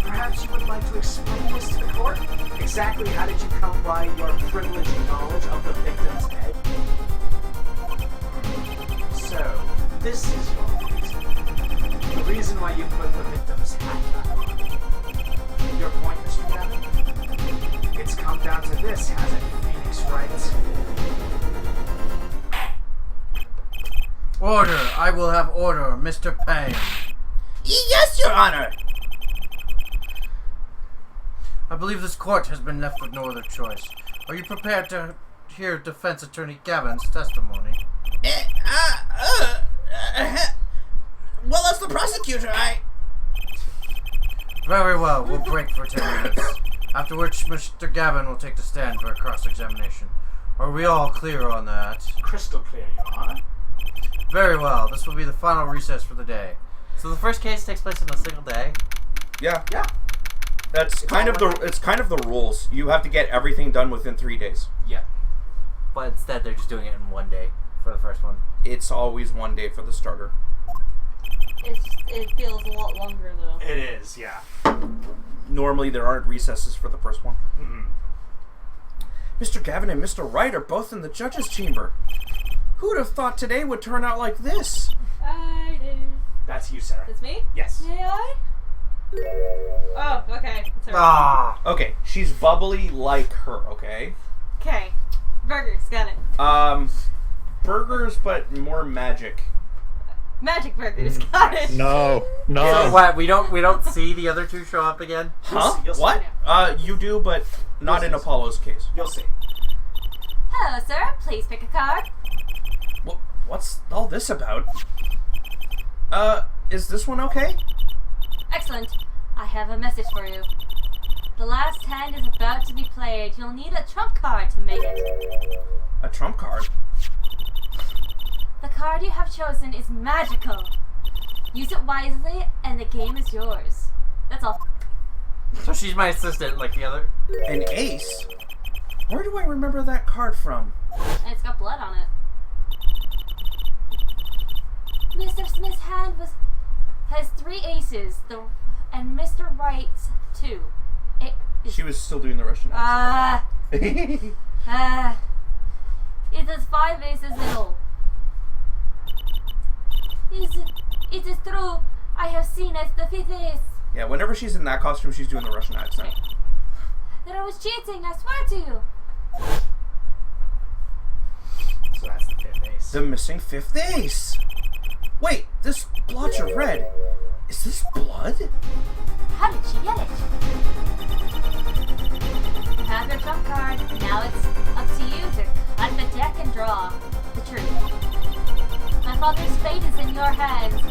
Perhaps you would like to explain this to the court? Exactly how did you come by your privileged knowledge of the victim's head? So, this is your reason. The reason why you put the victim's hat back on. Your point, Mr. Gavin? It's come down to this, hasn't it, Phoenix Wright? Order. I will have order, Mr. Payne. Yes, Your Honor. I believe this court has been left with no other choice. Are you prepared to hear Defense Attorney Gavin's testimony? Well, as the prosecutor, Very well. We'll break for 10 minutes. After which, Mr. Gavin will take the stand for a cross-examination. Are we all clear on that? Crystal clear, Your Honor. Very well. This will be the final recess for the day. So the first case takes place in a single day. Yeah. Yeah. It's kind of the rules. You have to get everything done within 3 days. Yeah. But instead, they're just doing it in one day for the first one. It's always 1 day for the starter. It feels a lot longer though. It is, yeah. Normally there aren't recesses for the first one. Mm-hmm. Mr. Gavin and Mr. Wright are both in the judge's chamber. Who'd have thought today would turn out like this? I did. That's you, Sarah. It's me? Yes. May I? Oh, okay. It's her. Ah! Okay, she's bubbly like her, okay? Okay. Burgers, got it. Burgers, but more magic. Magic burgers, got it. No. So what? We don't see the other two show up again. Huh? You'll see. What? You do, but not in Apollo's case. You'll see. Hello, sir. Please pick a card. What's all this about? Is this one okay? Excellent. I have a message for you. The last hand is about to be played. You'll need a trump card to make it. A trump card? The card you have chosen is magical. Use it wisely, and the game is yours. That's all. So she's my assistant, like the other. An ace? Where do I remember that card from? And it's got blood on it. Mr. Smith's hand has 3 aces, and Mr. Wright's 2. She was still doing the Russian accent. It has 5 aces in all. It is true. I have seen it, the 5th ace. Yeah, whenever she's in that costume, she's doing the Russian accent. That I was cheating, I swear to you. So that's the fifth ace. The missing fifth ace. Wait, this blotch of red. Is this blood? How did she get it? You have your trump card. Now it's up to you to cut the deck and draw the truth. My father's fate is in your hands.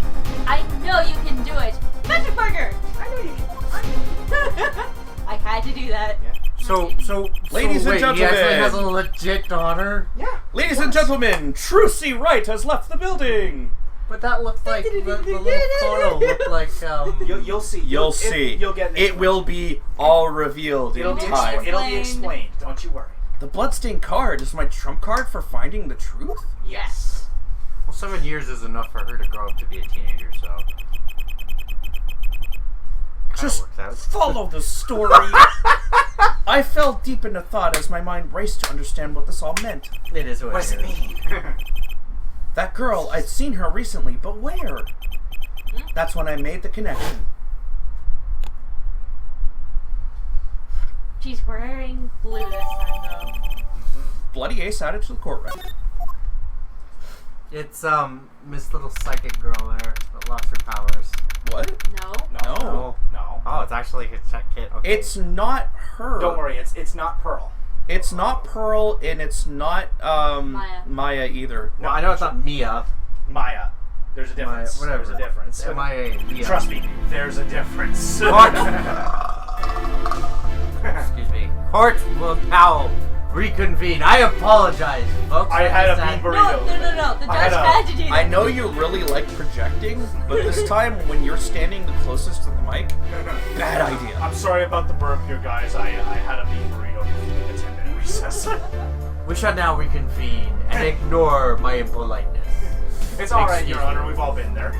I know you can do it. Magic Burger! I know you can. I had to do that. So, Ladies and wait, he actually gentlemen. has a legit daughter? Yeah. Ladies and gentlemen, Trucy Wright has left the building. But that looked like, the little photo looked like, You'll see. You'll see. You'll get It will be all revealed in It'll be time. It'll be explained. Don't you worry. The bloodstained card is my trump card for finding the truth? Yes. well, 7 years is enough for her to grow up to be a teenager, so. Kinda Just works out. follow the story. I fell deep into thought as my mind raced to understand what this all meant. It is what, What does it mean? That girl, I'd seen her recently, but where? That's when I made the connection. She's wearing blue this time, though. Bloody ace added to the court record. It's, Miss Little Psychic Girl there that lost her powers. What? No. No. No. Oh, it's actually his check kit. Okay. It's not her. Don't worry. It's not Pearl. It's not Pearl, and it's not Maya either. Well, I know it's not Mia. Maya. There's a difference. Maya, whatever. There's a difference. It's MIA. Mia. Trust me. There's a difference. Court. Excuse me. Court will now reconvene. I apologize, folks. I had a just bean No, burrito. no. The I judge had a- had to do that. I know you really like projecting, but this time when you're standing the closest to the mic, bad idea. I'm sorry about the burp here, guys. I had a bean burrito in the 10-minute recess. We shall now reconvene and ignore my impoliteness. It's all right, Excuse Your Honor. me. We've all been there.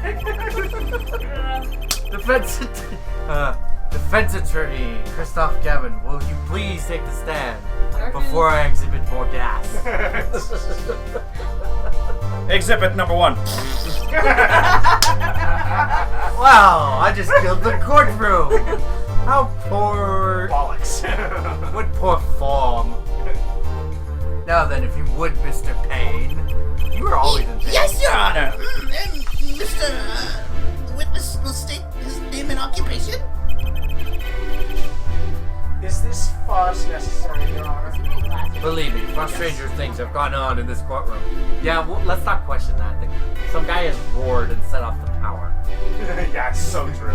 Defense attorney Christoph Gavin, will you please take the stand Arthur. before I exhibit more gas? Exhibit number 1. Wow, I just killed the courtroom. How poor. Bollocks. What poor form. Now then, if you would, Mr. Payne. You were always in pain. Yes, Your Honor. And Mr. The witness will state his name and occupation. Is this farce necessary, Your Honor? Believe me, far stranger things have gone on in this courtroom. Yeah, well, let's not question that. Some guy has roared and set off the power. Yeah, it's so true.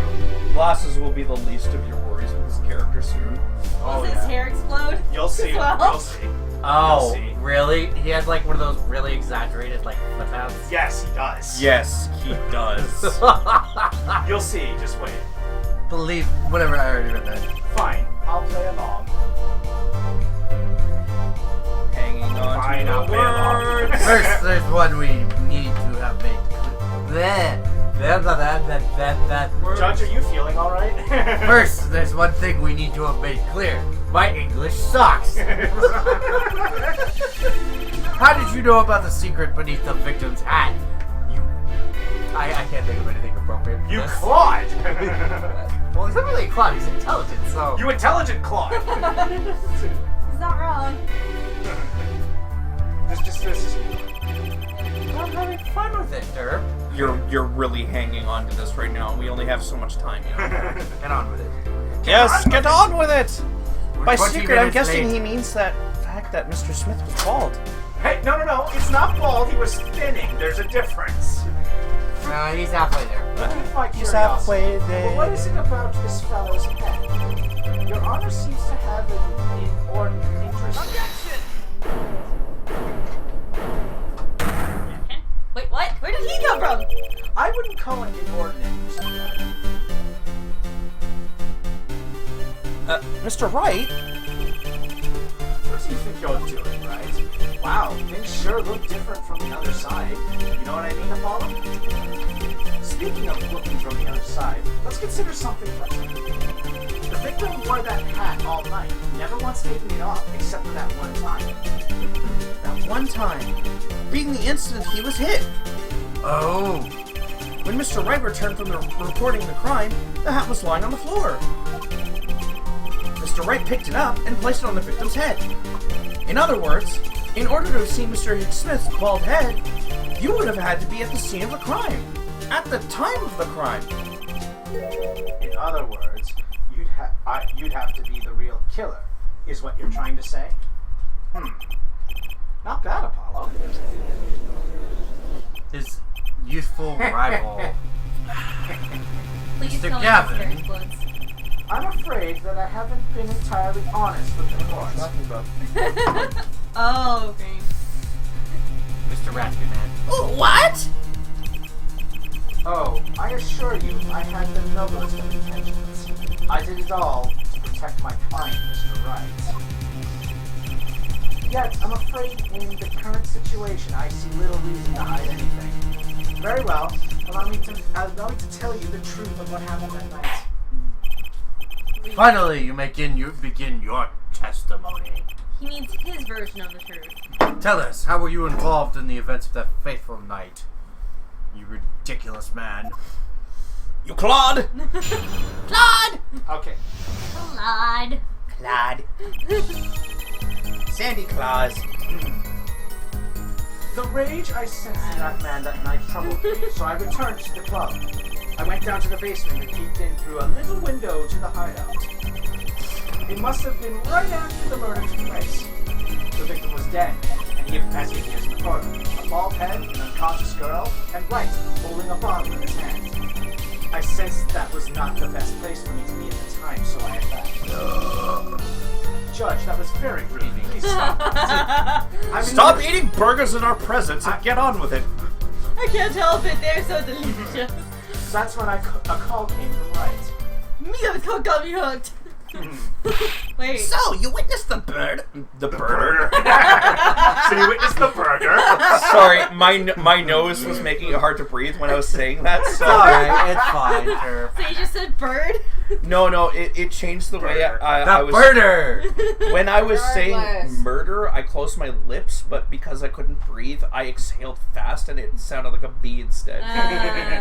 Glasses will be the least of your worries with this character soon. Oh, Will his hair explode? You'll see. As well? You'll see. Oh, You'll see. really? He has like one of those really exaggerated like flip outs? Yes, he does. Yes, he does. You'll see. Just wait. Believe whatever, I already read that. Fine. I'll play along. Hanging on Fine, to I'll the play along. words. First, there's one we need to have made clear. That word. Judge, are you feeling all right? First, there's one thing we need to have made clear. My English sucks. How did you know about the secret beneath the victim's hat? I can't think of anything appropriate for You this. Claude. Well, he's not really a clown, he's intelligent, so... You intelligent Claude. He's not wrong. Just this. I'm having fun with it, Derp. You're really hanging on to this right now. We only have so much time. You know? Get on with it. Yes, get on with it. We're By 20 secret, I'm minutes guessing late. he means that fact that Mr. Smith was bald. Hey, no. It's not bald. He was spinning. There's a difference. He's halfway there. My He's curiosity. halfway Well, what is it about this fellow's head? Your Honor seems to have an inordinate interest. Objection! Wait, what? Where did he come from? I wouldn't call it inordinate, Mr. Mr. Wright? What do you think you're doing, right? Wow, things sure look different from the other side. You know what I mean, Apollo? Speaking of looking from the other side, let's consider something first. The victim wore that hat all night, never once taking it off, except for that one time. That one time, being the instant he was hit. Oh. When Mr. Wright returned from reporting the crime, the hat was lying on the floor. Mr. Wright picked it up and placed it on the victim's head. In other words, In order to have seen Mr. Smith's bald head, you would have had to be at the scene of the crime. At the time of the crime. In other words, you'd have to be the real killer, is what you're trying to say? Not bad, Apollo. His youthful rival. Please Mr. tell me Gavin. Mr. Influence. I'm afraid that I haven't been entirely honest with the courts. Oh, okay. Mr. Raspy Man. What? Oh, I assure you, I had the noblest of intentions. I did it all to protect my client, Mr. Wright. Yet, I'm afraid in the current situation, I see little reason to hide anything. Very well. Allow me to tell you the truth of what happened that night. Finally, you begin your testimony. He means his version of the truth. Tell us, how were you involved in the events of that fateful night? You ridiculous man. You Claude! Claude! Okay. Claude. Claude. Sandy Claus. The rage I sensed in that man that night troubled me, so I returned to the club. I went down to the basement and peeked in through a little window to the hideout. It must have been right after the murder took place. The victim was dead, and he as he appears in the photo. A bald head, an unconscious girl, and Wright holding a bottle in his hand. I sensed that was not the best place for me to be at the time, so I attacked. Judge, that was very rude. Please stop. Stop eating burgers in our presence and get on with it. I can't help it. They're so delicious. That's when a call came from Wright. Me, the cook got me hooked. Wait. So, you witnessed the bird? The burger. So you witnessed the burger? Sorry, my nose was making it hard to breathe when I was saying that. So Alright, it's fine, sure. So you just said bird? no, it changed the way I The was. birder! When I was saying Regardless. murder, I closed my lips, but because I couldn't breathe, I exhaled fast, and it sounded like a bee instead.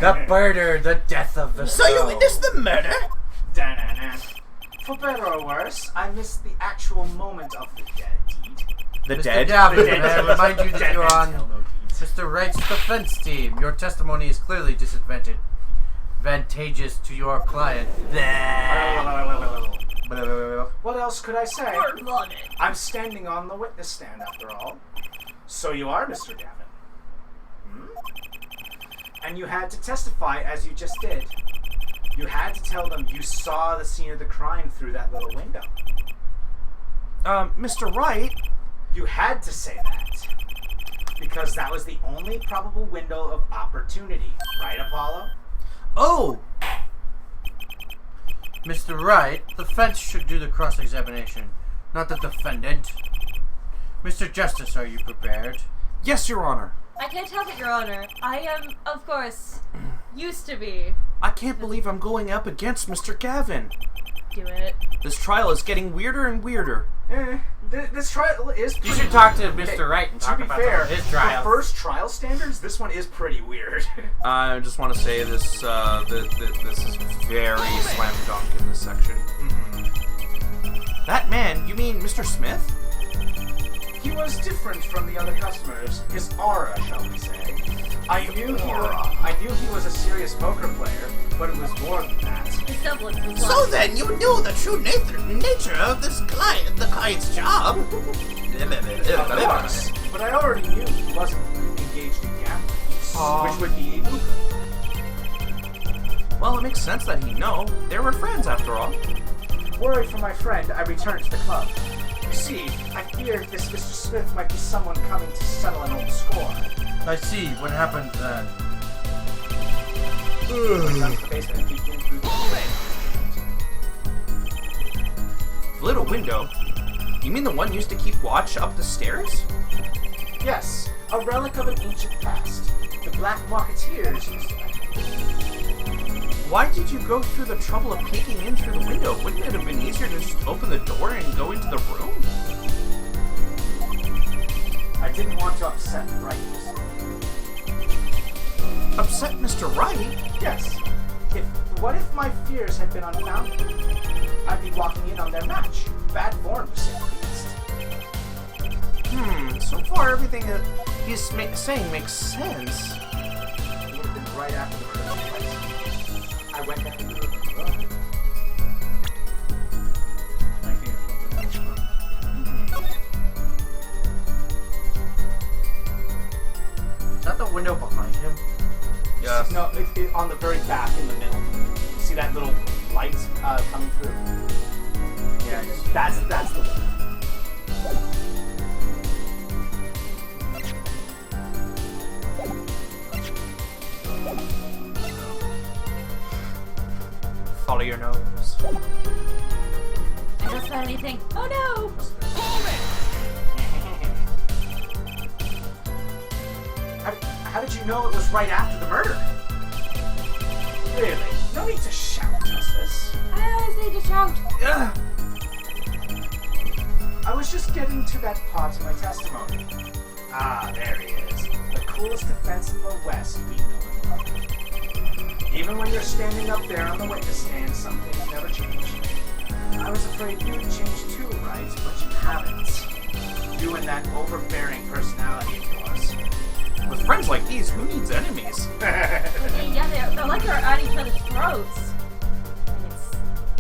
The birder, the death of the So you soul. witnessed the murder? Da-na-na. For better or worse, I missed the actual moment of the deed. The Mr. dead. Gavin, may I remind you that Dead you're men on tell no deeds. Mr. Wright's defense team. Your testimony is clearly disadvantageous to your client. What else could I say? Bird on it. I'm standing on the witness stand after all. So you are Mr. Gavin. And you had to testify as you just did. You had to tell them you saw the scene of the crime through that little window. Mr. Wright. You had to say that. Because that was the only probable window of opportunity. Right, Apollo? Oh, Mr. Wright, the defense should do the cross-examination, not the defendant. Mr. Justice, are you prepared? yes, Your Honor. I can't help it, Your Honor. I am, of course, used to be. I can't believe I'm going up against Mr. Gavin. Do it. This trial is getting weirder and weirder. This trial is pretty... You should talk to Mr. Wright and To talk be about fair, his for trial. first trial standards, this one is pretty weird. I just want to say this. This is very slam dunk in this section. That man, you mean Mr. Smith? He was different from the other customers. His aura, shall we say. I knew he was a serious poker player, but it was more than that. The semblance was So lost. then you knew the true nature of the client's job. Of course, but I already knew he wasn't engaged in gambling, which would be illegal. Well, it makes sense that he'd know. They were friends, after all. Worried for my friend, I returned to the club. You see, I feared this Mr. Smith might be someone coming to settle an old score. I see. What happened then? I went down to the basement and peeked in through the window. Little window? You mean the one used to keep watch up the stairs? Yes, a relic of an ancient past. The Black Marketeers used to enter. Why did you go through the trouble of peeking in through the window? Wouldn't it have been easier to just open the door and go into the room? I didn't want to upset Wright. Upset Mr. Wright? Yes. What if my fears had been unfounded? I'd be walking in on their match. Bad form, to say the least. So far, everything that he's saying makes sense. It would have been right after the murder took place. I went down to the room. Is that the window behind him? Yes. No, on the very back in the middle. See that little light coming through? Yeah. That's the one. Follow your nose. I don't smell anything. Oh no! How did you know it was right after the murder? Really? No need to shout, Justice. I always need to shout. Ugh. I was just getting to that part of my testimony. Ah, there he is. The coolest defense in the West we know and love. Even when you're standing up there on the witness stand, some things never change. I was afraid you would change too, right? But you haven't. You and that overbearing personality of yours. With friends like these, who needs enemies? Yeah, they're like they're at each other's throats.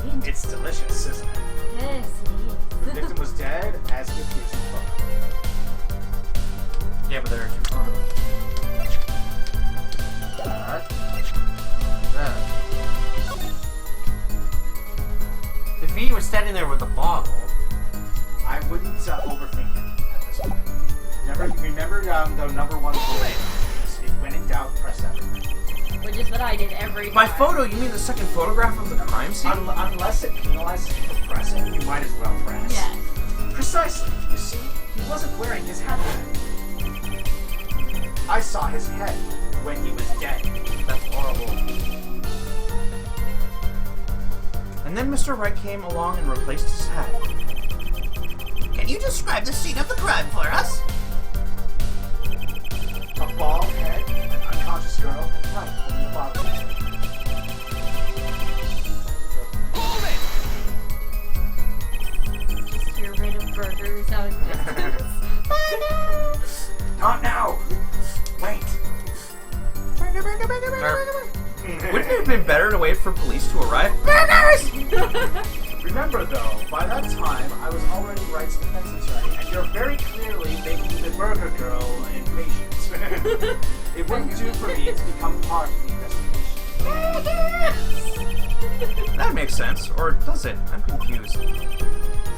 And It's delicious, isn't it? yes, The victim was dead, as it appears in the photo. Yeah, but there are two photos. That. If he was standing there with a bottle, I wouldn't overthink it at this point. Remember the number one rule. If when in doubt, press everything. which is what I did every time. By photo, you mean the second photograph of the crime scene? Unless it penalizes you for pressing, you might as well press. Yes. Precisely. You see, he wasn't wearing his headband. I saw his head when he was dead. that's horrible. And then Mr. Wright came along and replaced his hat. Can you describe the scene of the crime for us? A bald head, an unconscious girl, and light in the bottom. Just hear rid of burgers out of distance. Not now! Wait. Wouldn't it have been better to wait for police to arrive? Remember though, by that time, I was already Wright's defense attorney, and you're very clearly making the burger girl impatient. It wouldn't do for me to become part of the investigation. That makes sense. Or does it? I'm confused.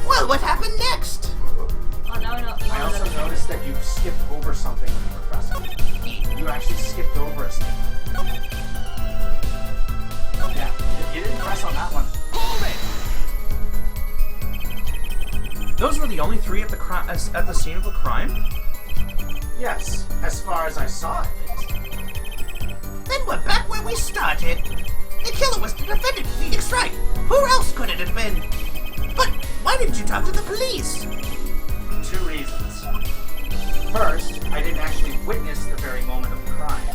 Well, what happened next? Oh no, no. I also noticed that you skipped over something when you were pressing. You actually skipped over a step. Yeah, you didn't press on that one. Those were the only three at the at the scene of the crime? Yes, as far as I saw it, at least. Then we're back where we started. The killer was the defendant, Phoenix Wright. Who else could it have been? But why didn't you talk to the police? 2 reasons. First, I didn't actually witness the very moment of the crime.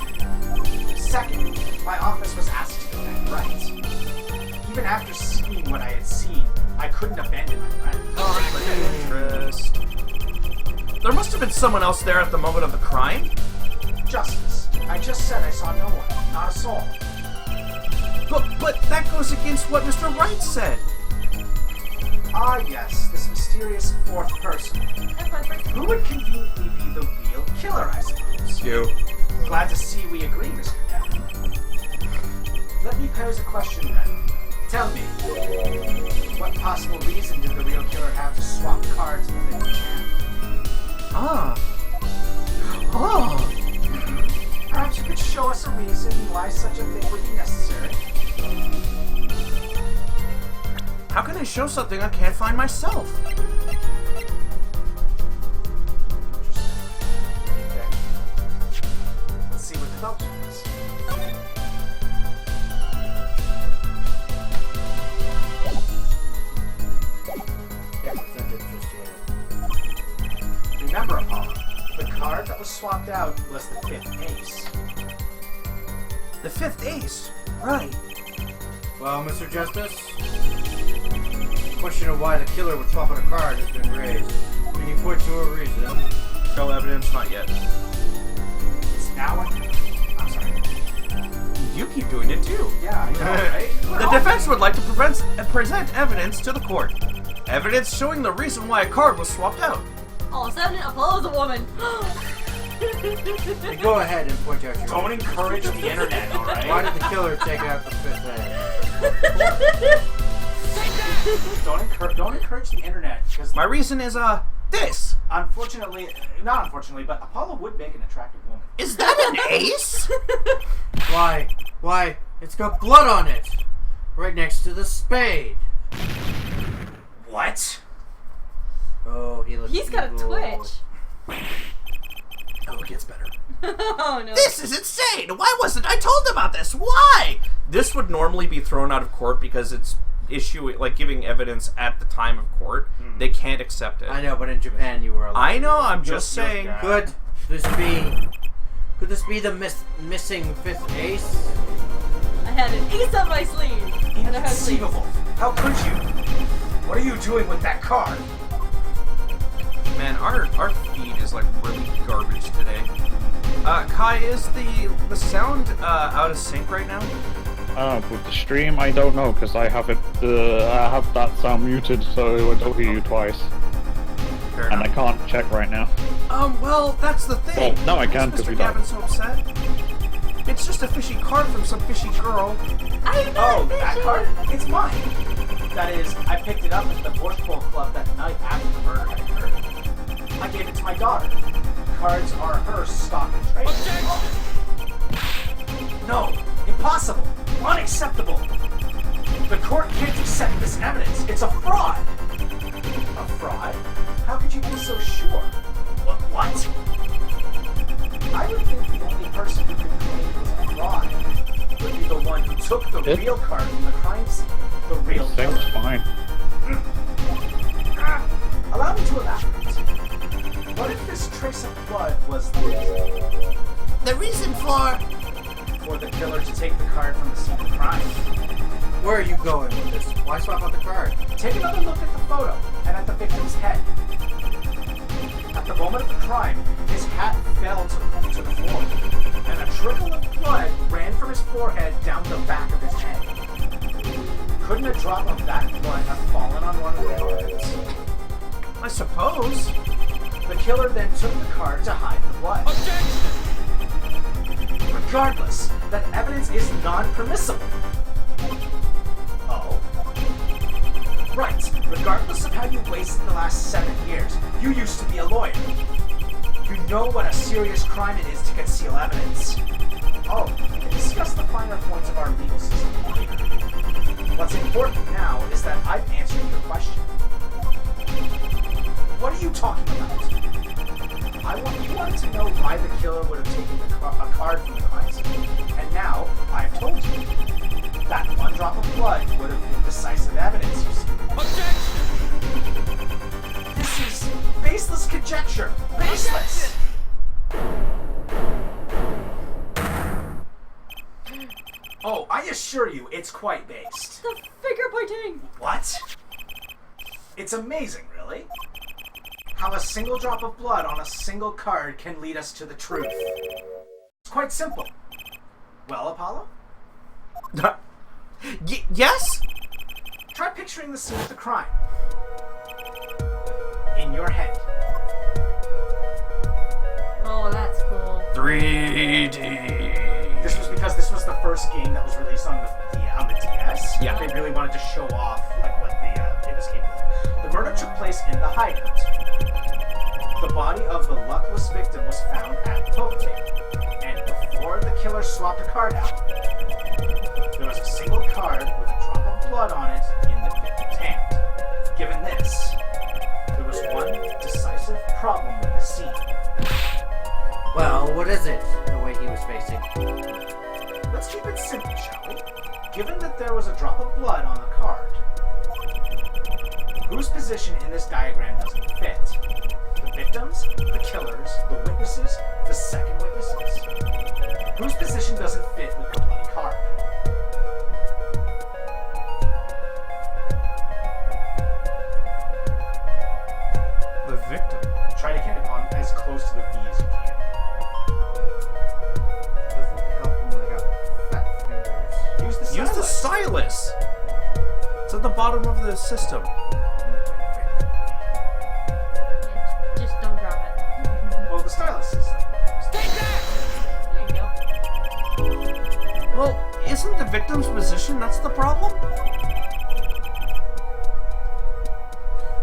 Second, my office was asked to defend Wright. Even after seeing what I had seen, I couldn't abandon my friend. Interest. There must have been someone else there at the moment of the crime? Justice. I just said I saw no one, not a soul. But that goes against what Mr. Wright said. Ah, yes, this mysterious fourth person. Who would conveniently be the real killer, I suppose? You. Glad to see we agree, Mr. Captain. Let me pose a question then. Tell me, what possible reason did the real killer have to swap cards in the victim's hand? Ah. Oh. Perhaps you could show us a reason why such a thing would be necessary. How can I show something I can't find myself? Okay. Let's see what develops from this. Yeah, that's interesting. Remember, Apollo, the card that was swapped out was the 5th ace. The 5th ace. Right. Well, Mr. Justice, the question of why the killer would swap out a card has been raised. Can you point to a reason? Show evidence it's not yet. It's now. I'm sorry. You keep doing it too. Yeah, I know, right? The defense would like to present evidence to the court. Evidence showing the reason why a card was swapped out. Oh, sounding Apollo's a woman. Hey, go ahead and point out your. Don't encourage the internet, alright? Why did the killer take out the fifth head? Don't encourage the internet, because My reason is, this. unfortunately, not unfortunately, but Apollo would make an attractive woman. Is that an ace? Why? Why? It's got blood on it. Right next to the spade. What? Oh, he looks He's got a evil. twitch. Oh, it gets better. Oh no. This is insane! Why wasn't I told about this? Why? This would normally be thrown out of court because it's giving evidence at the time of court. They can't accept it. I know, but in Japan you were allowed. I know, I'm just You'll saying. get- Could this be the missing fifth ace? I had an ace on my sleeve. And I had sleeve. Inconceivable. How could you? What are you doing with that card? Man, our feed is like really garbage today. Kai, is the sound out of sync right now? With the stream, I don't know, because I have it, I have that sound muted, so it would hear you twice. Fair And I enough. can't check right now. Well, that's the thing. Well, now I can, Why is 'cause we Mr. don't. Gavin's so upset? It's just a fishy card from some fishy girl. I'm not Oh, that fishy. card? It's mine. That is, I picked it up at the Borscht Bowl Club that night after the murder had occurred. I gave it to my daughter. Cards are her stock and trade. No, impossible, unacceptable. The court can't accept this evidence. It's a fraud. A fraud? How could you be so sure? What? I would think the only person who could claim it was a fraud would be the one who took the It- real card from the crime scene. The real Thing's killer. fine. Allow me to elaborate. What if this trace of blood was the reason for the killer to take the card from the scene of the crime? Where are you going with this? Why swap out the card? Take another look at the photo and at the victim's head. At the moment of the crime, his hat fell to the floor, and a trickle of blood ran from his forehead down the back of his head. Couldn't a drop of that blood have fallen on one of the cards? I suppose. The killer then took the card to hide the blood. Regardless, that evidence is non-permissible. Oh? Right. Regardless of how you wasted the last 7 years, you used to be a lawyer. You know what a serious crime it is to conceal evidence. Oh, we can discuss the finer points of our legal system later. What's important now is that I've answered your question. What are you talking about? You wanted to know why the killer would have taken a card from the crime scene, and now I've told you. That one drop of blood would have been decisive evidence, you see. This is baseless conjecture. Baseless! Oh, I assure you, it's quite based. The finger pointing. What? It's amazing, really. How a single drop of blood on a single card can lead us to the truth. It's quite simple. Well, Apollo? Yes? Try picturing the scene of the crime. In your head. Oh, that's cool. 3D. This was because this was the first game that was released on the DS. Yeah. They really wanted to show off like what it was capable of. The murder took place in the hideout. The body of the luckless victim was found at the poker table. And before the killer swapped a card out, there was a single card with a drop of blood on it in the victim's hand. Given this, there was one decisive problem with the scene. Well, what is it? The way he was facing. Let's keep it simple, shall we? Given that there was a drop of blood on the card, whose position in this diagram doesn't fit? The victims, the killers, the witnesses, the second witnesses? Whose position doesn't fit with the bloody card? The victim. Try to get it on as close to the V as you the system. Yeah, just don't drop it. Well, the stylus system. There you go. Well, isn't the victim's position that's the problem?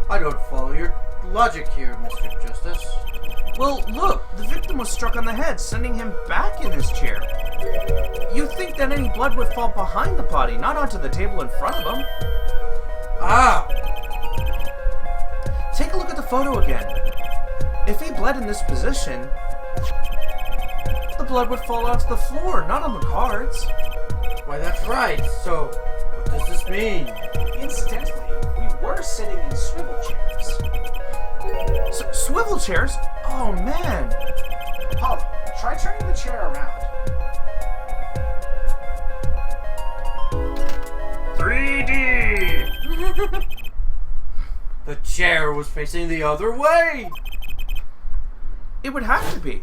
I don't follow your logic here, Mr. Justice. Well, look, the victim was struck on the head, sending him back in his chair. You'd think that any blood would fall behind the body, not onto the table in front of him. Ah! Take a look at the photo again. If he bled in this position, the blood would fall onto the floor, not on the cards. Why, that's right. So, what does this mean? Incidentally, we were sitting in swivel chairs. Swivel chairs? Oh, man. Apollo, try turning the chair around. 3D! The chair was facing the other way! It would have to be.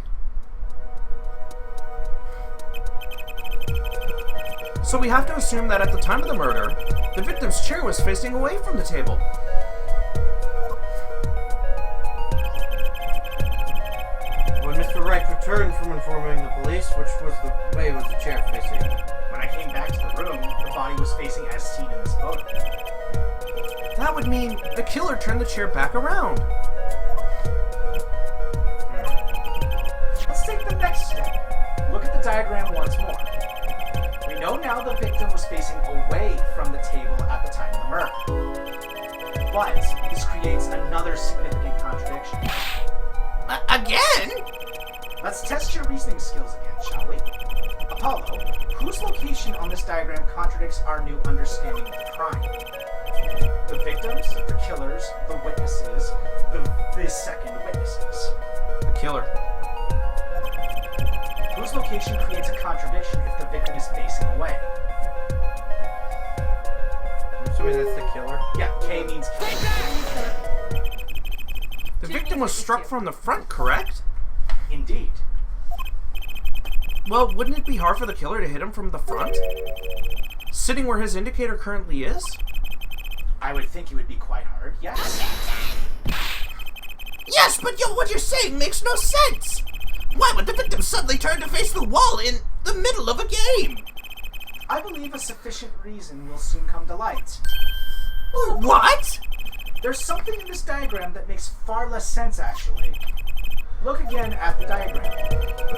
So we have to assume that at the time of the murder, the victim's chair was facing away from the table. When Mr. Wright returned from informing the police, which way was the chair facing? When I came back to the room, the body was facing as seen in this photo. That would mean the killer turned the chair back around. Let's take the next step. Look at the diagram once more. We know now the victim was facing away from the table at the time of the murder. But this creates another significant contradiction. Again? Let's test your reasoning skills again, shall we? Apollo, whose location on this diagram contradicts our new understanding of the crime? The victims, the killers, the witnesses, the second witnesses. The killer. Whose location creates a contradiction if the victim is facing away? I'm assuming that's the killer. Yeah, K means kill. The victim was struck from the front, correct? Indeed. Well, wouldn't it be hard for the killer to hit him from the front? Sitting where his indicator currently is? I would think it would be quite hard, yes. Yes, but what you're saying makes no sense. Why would the victim suddenly turn to face the wall in the middle of a game? I believe a sufficient reason will soon come to light. What? There's something in this diagram that makes far less sense, actually. Look again at the diagram.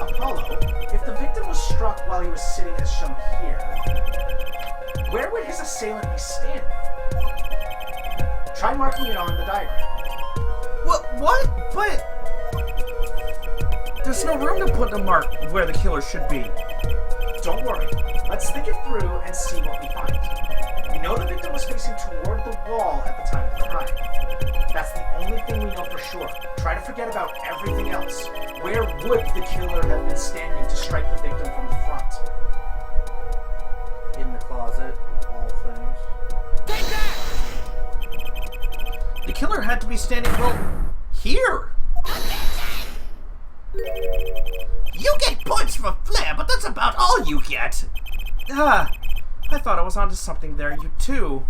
Apollo, if the victim was struck while he was sitting as shown here, where would his assailant be standing? Try marking it on the diagram. What? But... There's no room to put the mark where the killer should be. Don't worry. Let's think it through and see what we find. We know the victim was facing toward the wall at the time of the crime. That's the only thing we know for sure. Try to forget about everything else. Where would the killer have been standing to strike the victim from the front? In the closet, of all things. The killer had to be standing, well, here. You get points for flair, but that's about all you get. I thought I was onto something there, you too.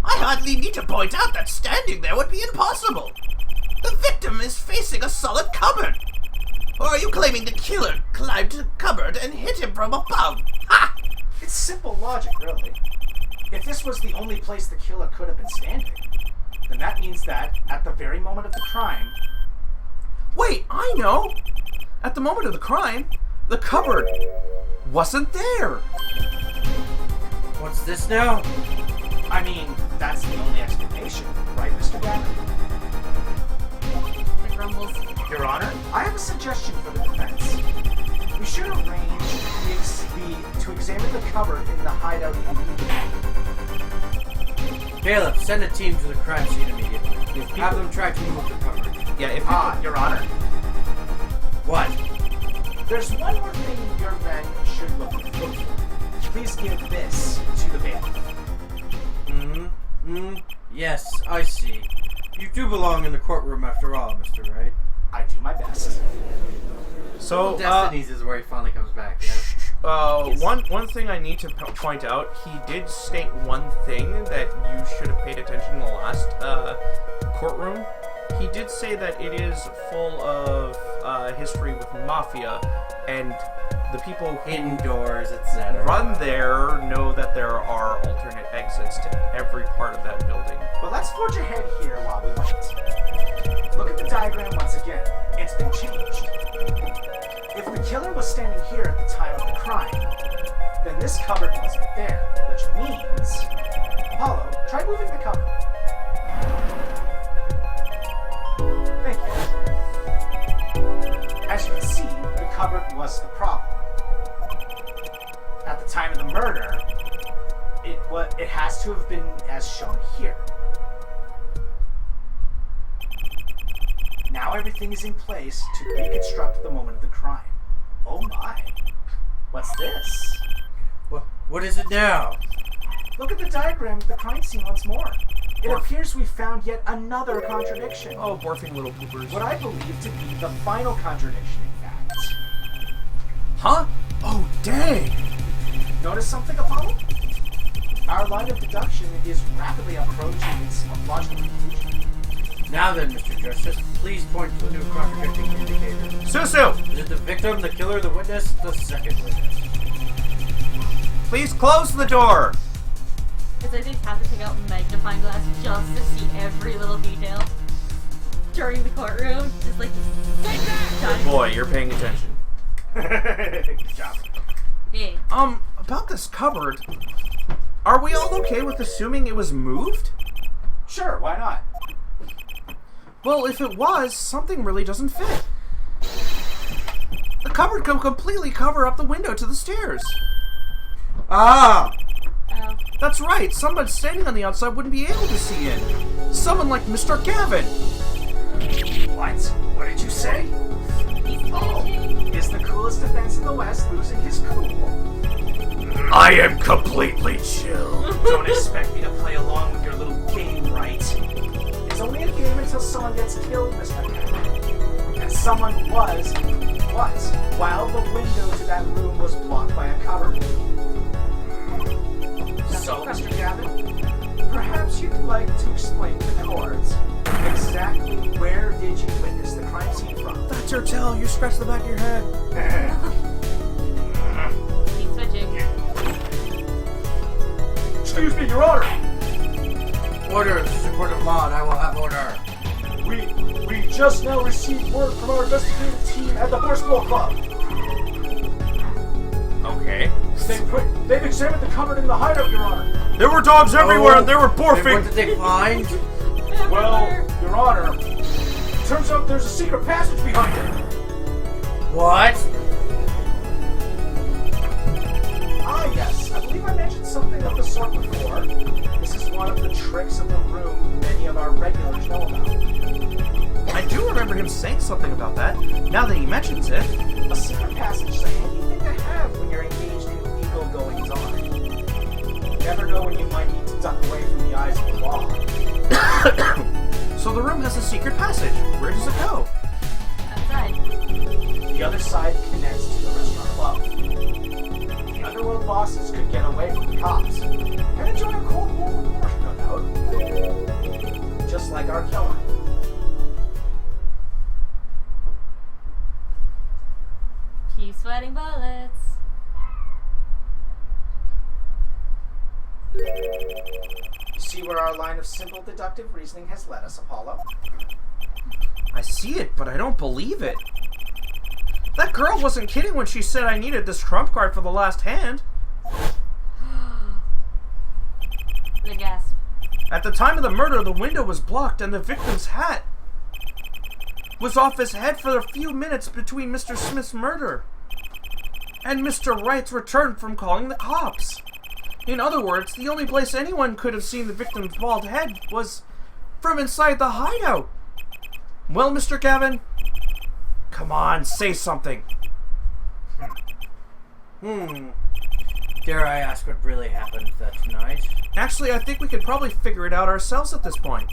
I hardly need to point out that standing there would be impossible. The victim is facing a solid cupboard. Or are you claiming the killer climbed the cupboard and hit him from above? Ha! It's simple logic, really. If this was the only place the killer could have been standing, then that means that, at the very moment of the crime... Wait, I know! At the moment of the crime, the cupboard wasn't there! What's this now? I mean, that's the only explanation, right, Mr. Gavin? The grumbles. Your Honor, I have a suggestion for the defense. We should arrange to examine the cupboard in the hideout immediately. Caleb, send a team to the crime scene immediately. Have them try to move the cupboard. Yeah, if Your Honor. What? There's one more thing your men should look for. Please give this to the bailiff. Yes, I see. You do belong in the courtroom after all, Mr. Wright. I do my best. So, Destiny's is where he finally comes back, yeah? One thing I need to point out, he did state one thing that you should have paid attention in the last courtroom. He did say that it is full of history with mafia, and the people who Indoors, etc. run there know that there are alternate exits to every part of that building. But let's forge ahead here while we wait. Look at the diagram once again. It's been changed. If the killer was standing here at the time of the crime, then this cupboard wasn't there, which means... Apollo, try moving the cupboard. Thank you. As you can see, the cupboard was the problem. At the time of the murder, it has to have been as shown here. Now everything is in place to reconstruct the moment of the crime. Oh my. What's this? What is it now? Look at the diagram of the crime scene once more. It appears we found yet another contradiction. Oh, morphing little poopers. What I believe to be the final contradiction, in fact. Huh? Oh, dang! Notice something, Apollo? Our line of deduction is rapidly approaching its logical conclusion. Now then, Mr. Justice, please point to the new contradicting indicator. Susu! Is it the victim, the killer, the witness, the second witness? Please close the door! Because I just have to take out a magnifying glass just to see every little detail during the courtroom. Just like Good boy, you're paying attention. Good job. Hey, About this cupboard, are we all okay with assuming it was moved? Sure, why not? Well, if it was, something really doesn't fit. The cupboard can completely cover up the window to the stairs. Ah! oh, That's right, someone standing on the outside wouldn't be able to see in. Someone like Mr. Gavin. What? What did you say? he's twitching. Is the coolest defense in the West losing his cool? I am completely chill. Don't expect me to play along with your little game, right? It's only a game until someone gets killed, Mr. Gavin. And someone was, while the window to that room was blocked by a cupboard. So, Mr. Gavin, perhaps you'd like to explain to the courts exactly where did you witness the crime scene from? That's your tell. You scratch the back of your head. He's switching. Excuse me, Your Honor. Order, this is a court of law, and I will have order. We just now received word from our investigative team at the Horseball Club. Okay. They've examined the cupboard in the hideout, Your Honor. There were dogs everywhere and they were And what barfing. did they find? Well, Your Honor, turns out there's a secret passage behind it. What? Ah, yes. I believe I mentioned something of the sort before. This is one of the tricks of the room many of our regulars know about. I do remember him saying something about that, now that he mentions it. A secret passage is a handy thing to have when you're engaged in legal goings-on. You never know when you might need to duck away from the eyes of the law. So the room has a secret passage. Where does it go? Outside. The other side connects to the restaurant above. The underworld bosses could get away from the cops and enjoy a Cold War report, no doubt. Just like our killer. Keep sweating bullets. See where our line of simple deductive reasoning has led us, Apollo? I see it, but I don't believe it. That girl wasn't kidding when she said I needed this trump card for the last hand. The gasp. At the time of the murder, the window was blocked and the victim's hat was off his head for a few minutes between Mr. Smith's murder and Mr. Wright's return from calling the cops. In other words, the only place anyone could have seen the victim's bald head was from inside the hideout. Well, Mr. Gavin, come on, say something. Dare I ask what really happened that night? Actually, I think we could probably figure it out ourselves at this point.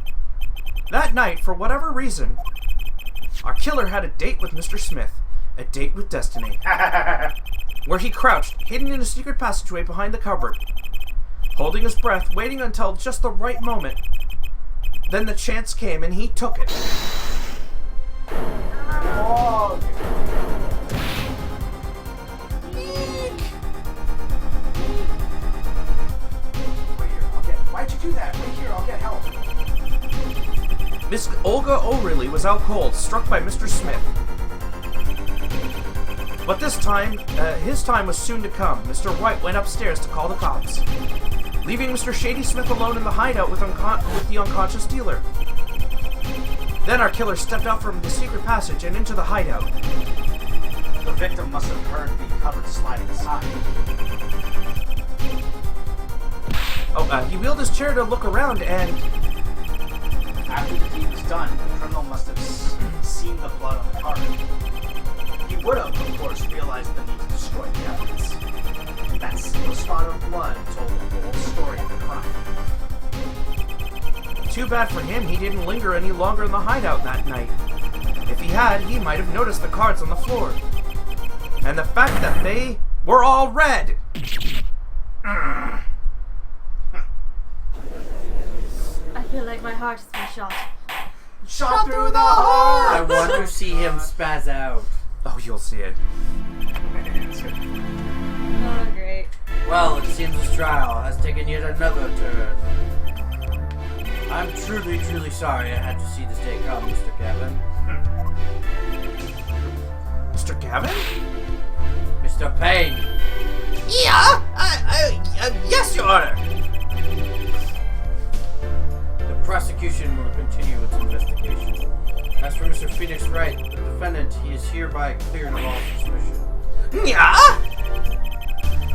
That night, for whatever reason, our killer had a date with Mr. Smith. A date with destiny. where he crouched, hidden in a secret passageway behind the cupboard, holding his breath, waiting until just the right moment. Then the chance came, and he took it. Oh, wait here, why'd you do that? Wait here, I'll get help. Miss Olga O'Reilly was out cold, struck by Mr. Smith. But this time, his time was soon to come. Mr. White went upstairs to call the cops, leaving Mr. Shady Smith alone in the hideout with the unconscious dealer. Then our killer stepped out from the secret passage and into the hideout. The victim must have heard the cupboard sliding aside. He wheeled his chair to look around and... After the deed was done, the criminal must have seen the blood on the carpet. He would have, of course, realized the need to destroy the evidence. That single spot of blood told the whole story of the crime. Too bad for him, he didn't linger any longer in the hideout that night. If he had, he might have noticed the cards on the floor. And the fact that they were all red! I feel like my heart has been shot. Shot through the heart! I want to see him spaz out. Oh, you'll see it. Oh, great. Well, it seems this trial has taken yet another turn. I'm truly, truly sorry I had to see this day come, Mr. Gavin. Mr. Gavin? Mr. Payne. Yeah? Yes, Your Honor. The prosecution will continue its investigation. As for Mr. Phoenix Wright, the defendant, he is hereby cleared of all suspicion. Yeah?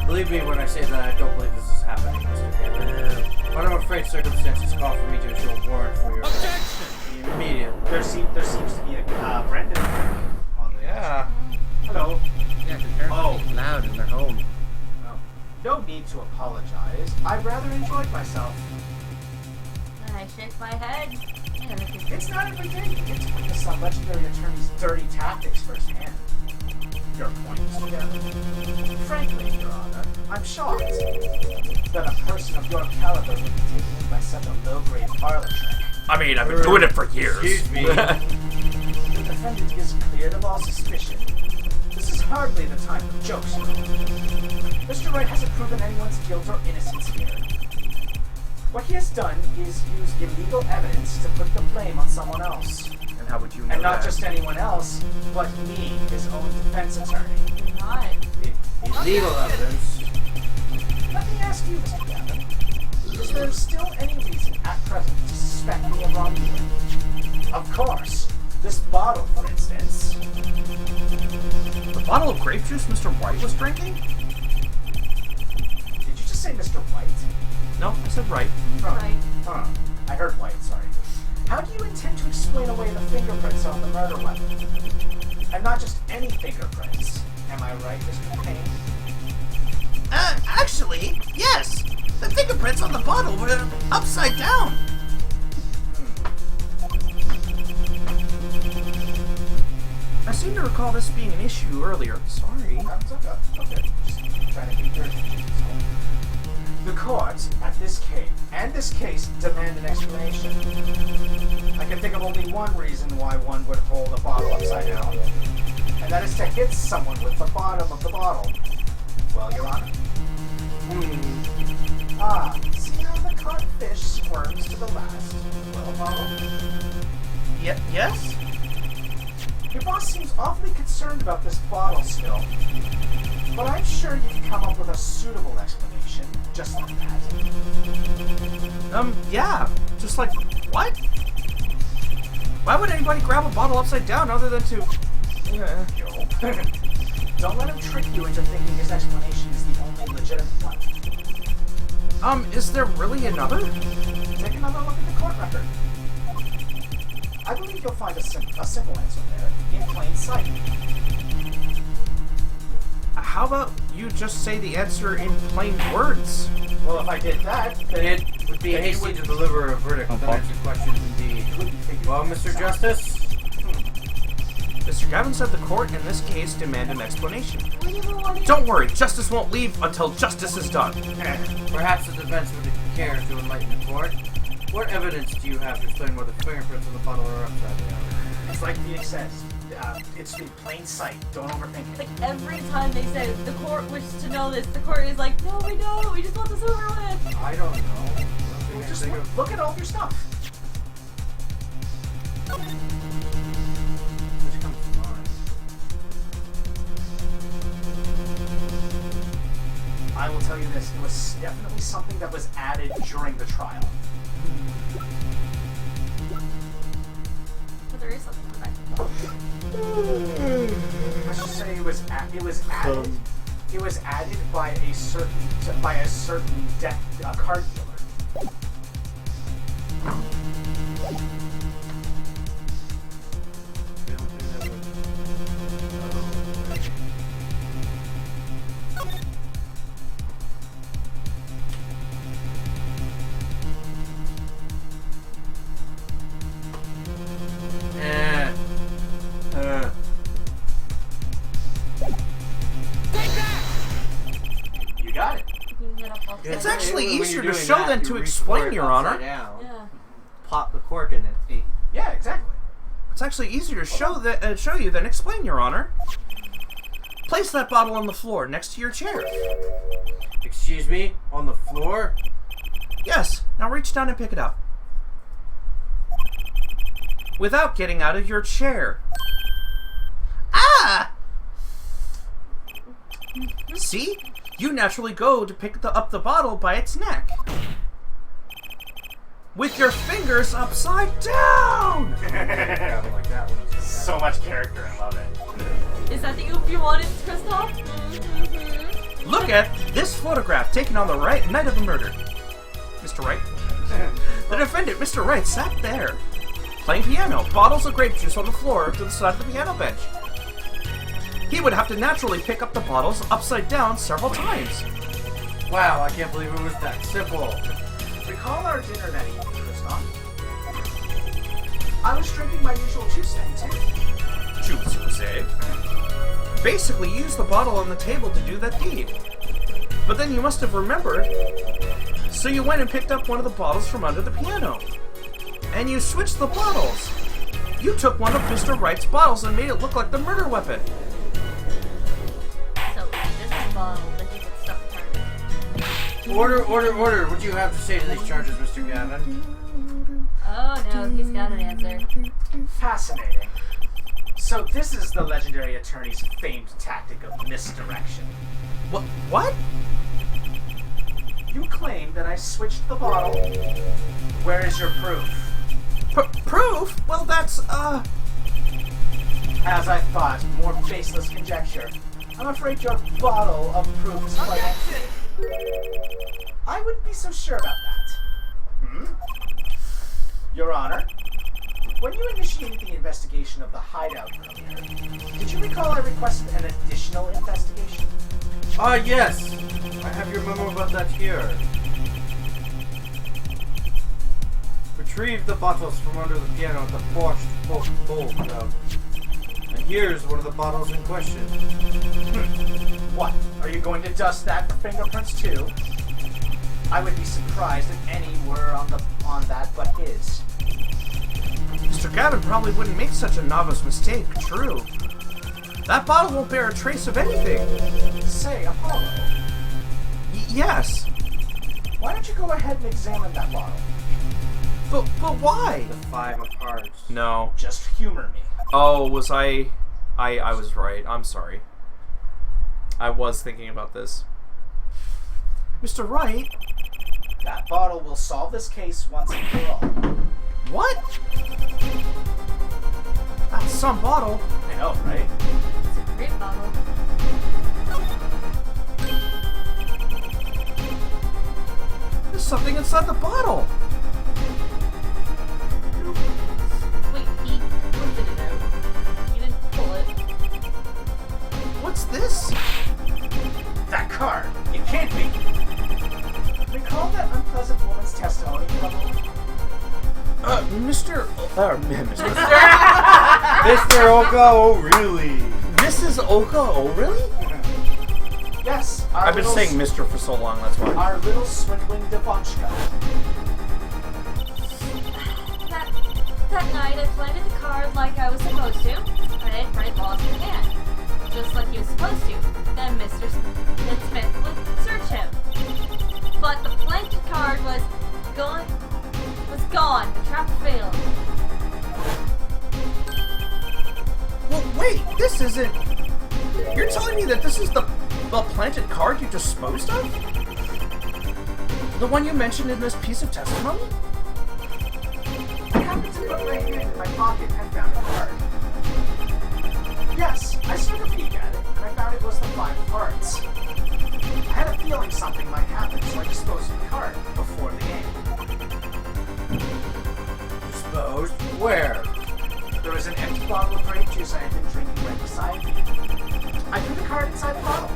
Believe me when I say that I don't believe this is happening, Mr. Gavin. But I'm afraid circumstances call for me to issue a warrant for your arrest immediately. There seems to be a Brendan on the... Yeah. Hello. Yeah, they're Oh. loud in their home. No need to apologize. I rather enjoyed myself. I shake my head. It's not every day you get to witness some legendary attorney's dirty tactics firsthand. Your point is together. Frankly, Your Honor, I'm shocked that a person of your caliber would be taken in by such a low-grade parlor trick. I mean, I've been doing it for years. Excuse me. The defendant is cleared of all suspicion. This is hardly the time for jokes, Your Honor. Mr. Wright hasn't proven anyone's guilt or innocence here. What he has done is use illegal evidence to put the blame on someone else. And how would you know And not that? just anyone else, but me, his own defense attorney. Not. Illegal evidence. Let me ask you, Mr. Gavin, is there still any reason at present to suspect me of wrongdoing? Of course. This bottle, for instance. The bottle of grape juice Mr. White was drinking? Did you just say Mr. White? No, I said right. Right. Huh. I heard White, sorry. How do you intend to explain away the fingerprints on the murder weapon? And not just any fingerprints. Am I right, Mr. Payne? Actually, yes. The fingerprints on the bottle were upside down. I seem to recall this being an issue earlier. Sorry. It's okay. Just trying to keep your attention. The court, at this case, demand an explanation. I can think of only one reason why one would hold a bottle upside down, and that is to hit someone with the bottom of the bottle. Well, Your Honor. See how the caught fish squirms to the last? Well, follow. Yes? Your boss seems awfully concerned about this bottle spill, but I'm sure you can come up with a suitable explanation, just like that. Yeah. Just like, what? Why would anybody grab a bottle upside down other than to... Don't let him trick you into thinking his explanation is the only legitimate one. Is there really another? Take another look at the court record. I believe you'll find a simple answer there, in plain sight. How about you just say the answer in plain words? Well, if I did that, then It would be hasty to deliver a verdict on unanswered questions indeed. Well, Mr. Justice? Mr. Gavin said the court in this case demand an explanation. We never wanted. Don't worry, justice won't leave until justice is done. Perhaps the defense would care to enlighten the court. What evidence do you have to explain where the fingerprints on the bottle are upside down? It's like Phoenix says. It's in plain sight. Don't overthink it. Like every time they say the court wishes to know this, the court is like, no, we don't. We just want this over with. I don't know. Well, just look at all your stuff. Which comes to mind? I will tell you this. It was definitely something that was added during the trial. But there is something to that. Let's just say it was added. It was added by a certain card dealer. You got it. You can get up upside It's down. actually When you're easier to doing show that, than you to reach explain, for it Your Honor. upside down, Yeah. Pop the cork in it. See? Yeah, exactly. It's actually easier to show you than explain, Your Honor. Place that bottle on the floor next to your chair. Excuse me? On the floor? Yes, now reach down and pick it up. Without getting out of your chair. Ah! See? You naturally go to pick up the bottle by its neck. With your fingers upside down! Yeah, like that one. So much character. I love it. Is that the oop you wanted, Kristoff? Mm-hmm. Look at this photograph taken on the night of the murder. Mr. Wright? The defendant, Mr. Wright, sat there, playing piano, bottles of grape juice on the floor to the side of the piano bench. He would have to naturally pick up the bottles upside down several times. Wow, I can't believe it was that simple. Recall our dinner that evening, Kristoff. I was drinking my usual juice then, too. Juice, you say? Basically, use the bottle on the table to do that deed. But then you must have remembered, so you went and picked up one of the bottles from under the piano. And you switched the bottles. You took one of Mr. Wright's bottles and made it look like the murder weapon. So, this is a bottle that he gets stuck in. Order. What do you have to say to these charges, Mr. Gavin? Oh no, he's got an answer. Fascinating. So this is the legendary attorney's famed tactic of misdirection. What? You claim that I switched the bottle. Where is your proof? Proof? Well, that's, As I thought, more baseless conjecture. I'm afraid your bottle of proof is quite empty. I wouldn't be so sure about that. Your Honor, when you initiated the investigation of the hideout earlier, did you recall I requested an additional investigation? Ah, yes. I have your memo about that here. Retrieve the bottles from under the piano at the forged bowl club. And here's one of the bottles in question. What? Are you going to dust that for fingerprints too? I would be surprised if any were on that but his. Mr. Gavin probably wouldn't make such a novice mistake, true. That bottle won't bear a trace of anything. Say, Apollo, Yes. why don't you go ahead and examine that bottle? But why? The 5 of hearts. No. Just humor me. Oh, was I was right. I'm sorry. I was thinking about this. Mr. Wright? That bottle will solve this case once and for all. What? That's some bottle. I know, right? It's a great bottle. There's something inside the bottle. Wait, he opened it out. He didn't pull it. What's this? That card! It can't be! Recall that unpleasant woman's testimony from Mr. Mr. Oka O'Reilly. This is Oka O'Reilly? Yes, our I've been little saying Mr. for so long, that's why. Our little swindling debauchka. That night, I planted the card like I was supposed to, and I Fred lost his hand, just like he was supposed to. Then Smith would search him, but the planted card was gone. The trap failed. Well, wait, this isn't... You're telling me that this is the planted card you disposed of? The one you mentioned in this piece of testimony? I happened to put my hand in my pocket and found a card. Yes, I took a peek at it, and I found it was the 5 of hearts. I had a feeling something might happen, so I disposed of the card before the game. Disposed? Where? There was an empty bottle of grape juice I had been drinking right beside me. I threw the card inside the bottle.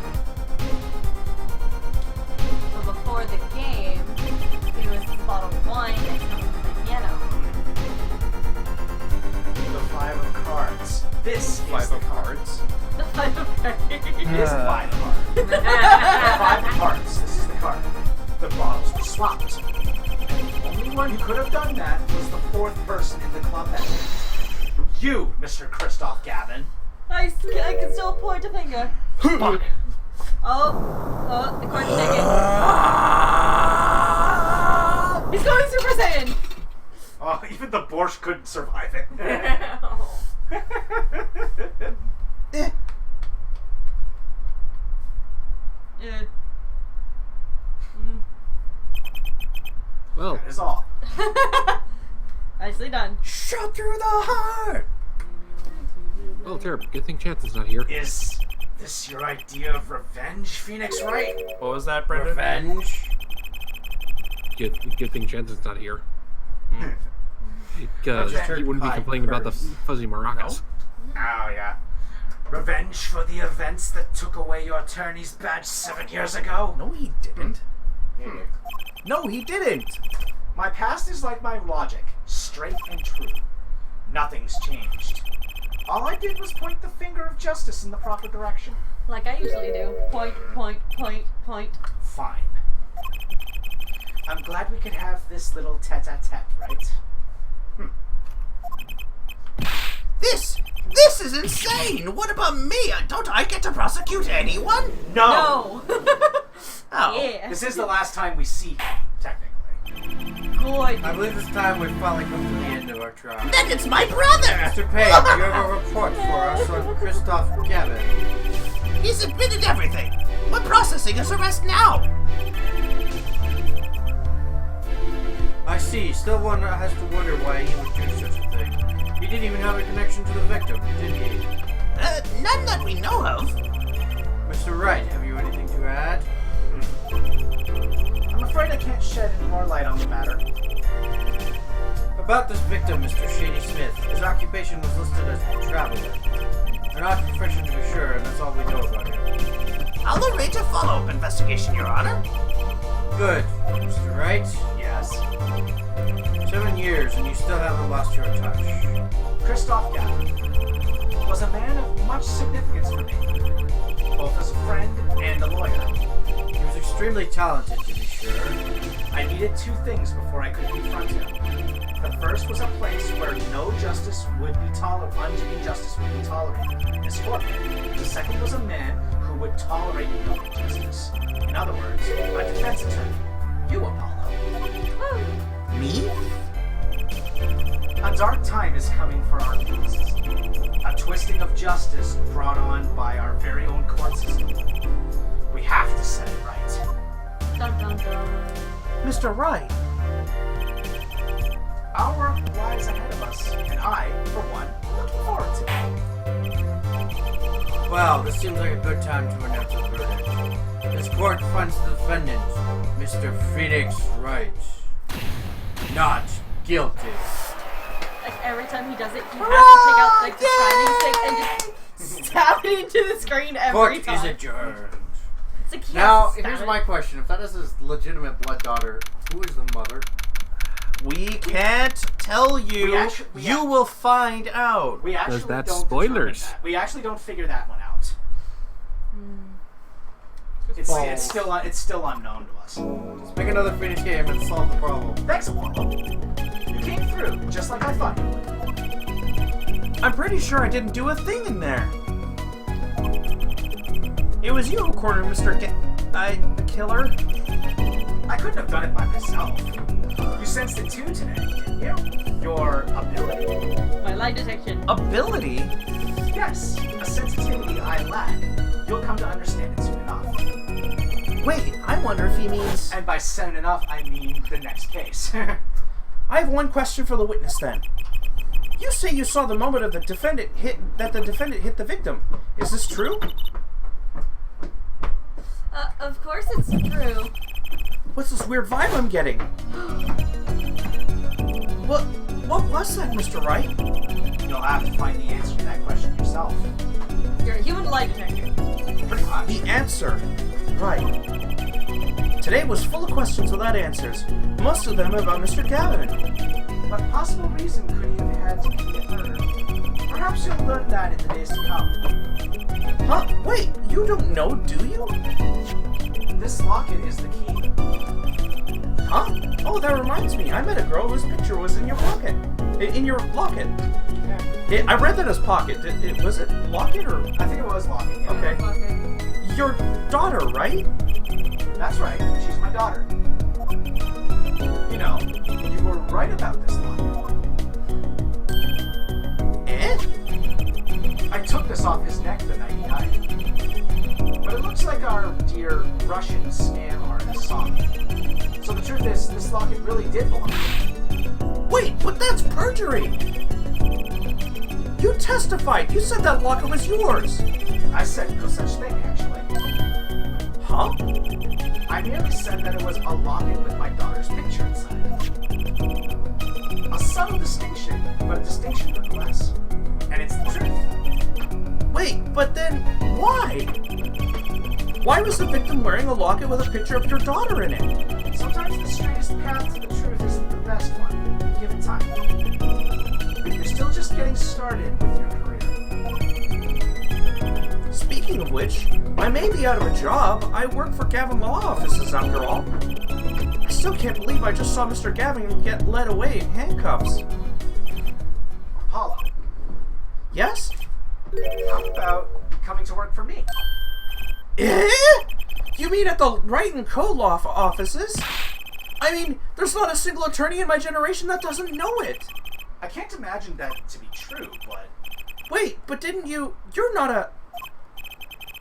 So before the game, it was the bottle of wine that came with the piano. The 5 of cards. This is 5 the of cards? The 5 of cards. It is a 5 of hearts. 5 of hearts. This is the card. The bottles were swapped. And the only one who could have done that was the 4th person in the club that night. You, Mr. Christoph Gavin. I can still point a finger. Fuck. Oh, the card's shaking. He's going Super Saiyan. Oh, even the Borscht couldn't survive it. Yeah. Well, That is all. Nicely done. Shot through the heart! well, terrible. Good thing Chance's not here. Is this your idea of revenge, Phoenix Wright? What was that, Brendan? Revenge? Good thing Chance's not here. Because I just he wouldn't be heard complaining about the curse. fuzzy maracas. Oh, yeah. Revenge for the events that took away your attorney's badge 7 years ago? No, he didn't. No, he didn't. My past is like my logic, straight and true. Nothing's changed. All I did was point the finger of justice in the proper direction. Like I usually do. Point, point, point, point. Fine. I'm glad we could have this little tete-a-tete, right? This is insane! What about me? Don't I get to prosecute anyone? No! Oh. Yeah. This is the last time we see him, technically. Good. I believe it's time we've finally come to the end of our trial. Then it's my brother! Mr. Page, you have a report for us on Christoph Gavin. He's admitted everything. We're processing his arrest now. I see. Still one has to wonder why he would do such a thing. He didn't even have a connection to the victim, did he? None that we know of. Mr. Wright, have you anything to add? I'm afraid I can't shed any more light on the matter. About this victim, Mr. Shady Smith, his occupation was listed as traveler. An odd profession to be sure, and that's all we know about him. I'll arrange a follow-up investigation, Your Honor. Good. Mr. Wright, Yes? 7 years and you still haven't lost your touch. Christoph Gavin was a man of much significance for me, both as a friend and a lawyer. He was extremely talented, to be sure. I needed 2 things before I could confront him. The first was a place where no justice would be injustice would be tolerated. His court. The second was a man who would tolerate no injustice. In other words, a defense attorney. You, Apollo. Me? A dark time is coming for our beasts. A twisting of justice brought on by our very own court system. We have to set it right. Dun dun dun. Mr. Wright. Our work lies ahead of us, and I, for one, looking forward to it. Well, this seems like a good time to announce a verdict. This court finds the defendant, Mr. Phoenix Wright, not guilty. Like every time he does it, he has to take out like the shining stick and just stab it into the screen every Court time. is adjourned. It's like he Now, has to stab here's it. my question. If that is his legitimate blood daughter, who is the mother? We can't tell you. You will find out. We actually that's don't spoilers. determine that. We actually don't figure that one out. It's still unknown to us. Let's make another Phoenix game and solve the problem. Thanks, Apollo. You came through, just like I thought you would. I'm pretty sure I didn't do a thing in there. It was you who cornered Mr. Killer. I couldn't have done it by myself. You sensed it too today, didn't you? Your ability. My lie detection. Ability? Yes, a sensitivity I lack. You'll come to understand it soon enough. Wait, I wonder if he means... And by soon enough, I mean the next case. I have one question for the witness then. You say you saw the moment of the defendant hit the victim. Is this true? Of course it's true. What's this weird vibe I'm getting? What was that, Mr. Wright? You'll have to find the answer to that question yourself. You're a human lie detector. Pretty much. The answer. Right. Today was full of questions without answers. Most of them about Mr. Gavin. What possible reason could he have had to commit murder? Perhaps you'll learn that in the days to come. Huh? Wait, you don't know, do you? This locket is the key. Huh? Oh, that reminds me. I met a girl whose picture was in your pocket. In your locket. I read that as pocket. Was it locket or? I think it was locket. Yeah. Okay. Okay. Your daughter, right? That's right. She's my daughter. You know, you were right about this locket. I took this off his neck the night he died. But it looks like our dear Russian scam artist saw me. So the truth is, this locket really did belong to me. Wait, but that's perjury! You testified! You said that locket was yours! I said no such thing, actually. Huh? I merely said that it was a locket with my daughter's picture inside. A subtle distinction, but a distinction nonetheless. And it's the truth. Wait, but then why? Why was the victim wearing a locket with a picture of your daughter in it? Sometimes the straightest path to the truth isn't the best one, given time. You're still just getting started with your career. Speaking of which, I may be out of a job. I work for Gavin Law Offices after all. I still can't believe I just saw Mr. Gavin get led away in handcuffs. Apollo, Yes? how about coming to work for me? Eh? You mean at the Wright & Co. Law offices? I mean, there's not a single attorney in my generation that doesn't know it. I can't imagine that to be true, but... Wait, but didn't you... You're not a...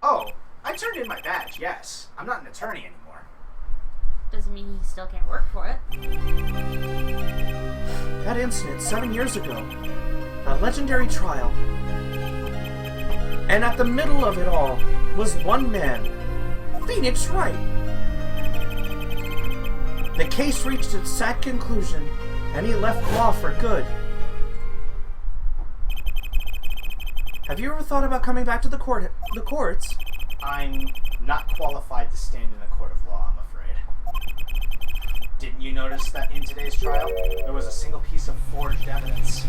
Oh, I turned in my badge, yes. I'm not an attorney anymore. Doesn't mean you still can't work for it. That incident 7 years ago. That legendary trial. And at the middle of it all was one man. Phoenix Wright. The case reached its sad conclusion, and he left law for good. Have you ever thought about coming back to the courts? I'm not qualified to stand in a court of law, I'm afraid. Didn't you notice that in today's trial, there was a single piece of forged evidence?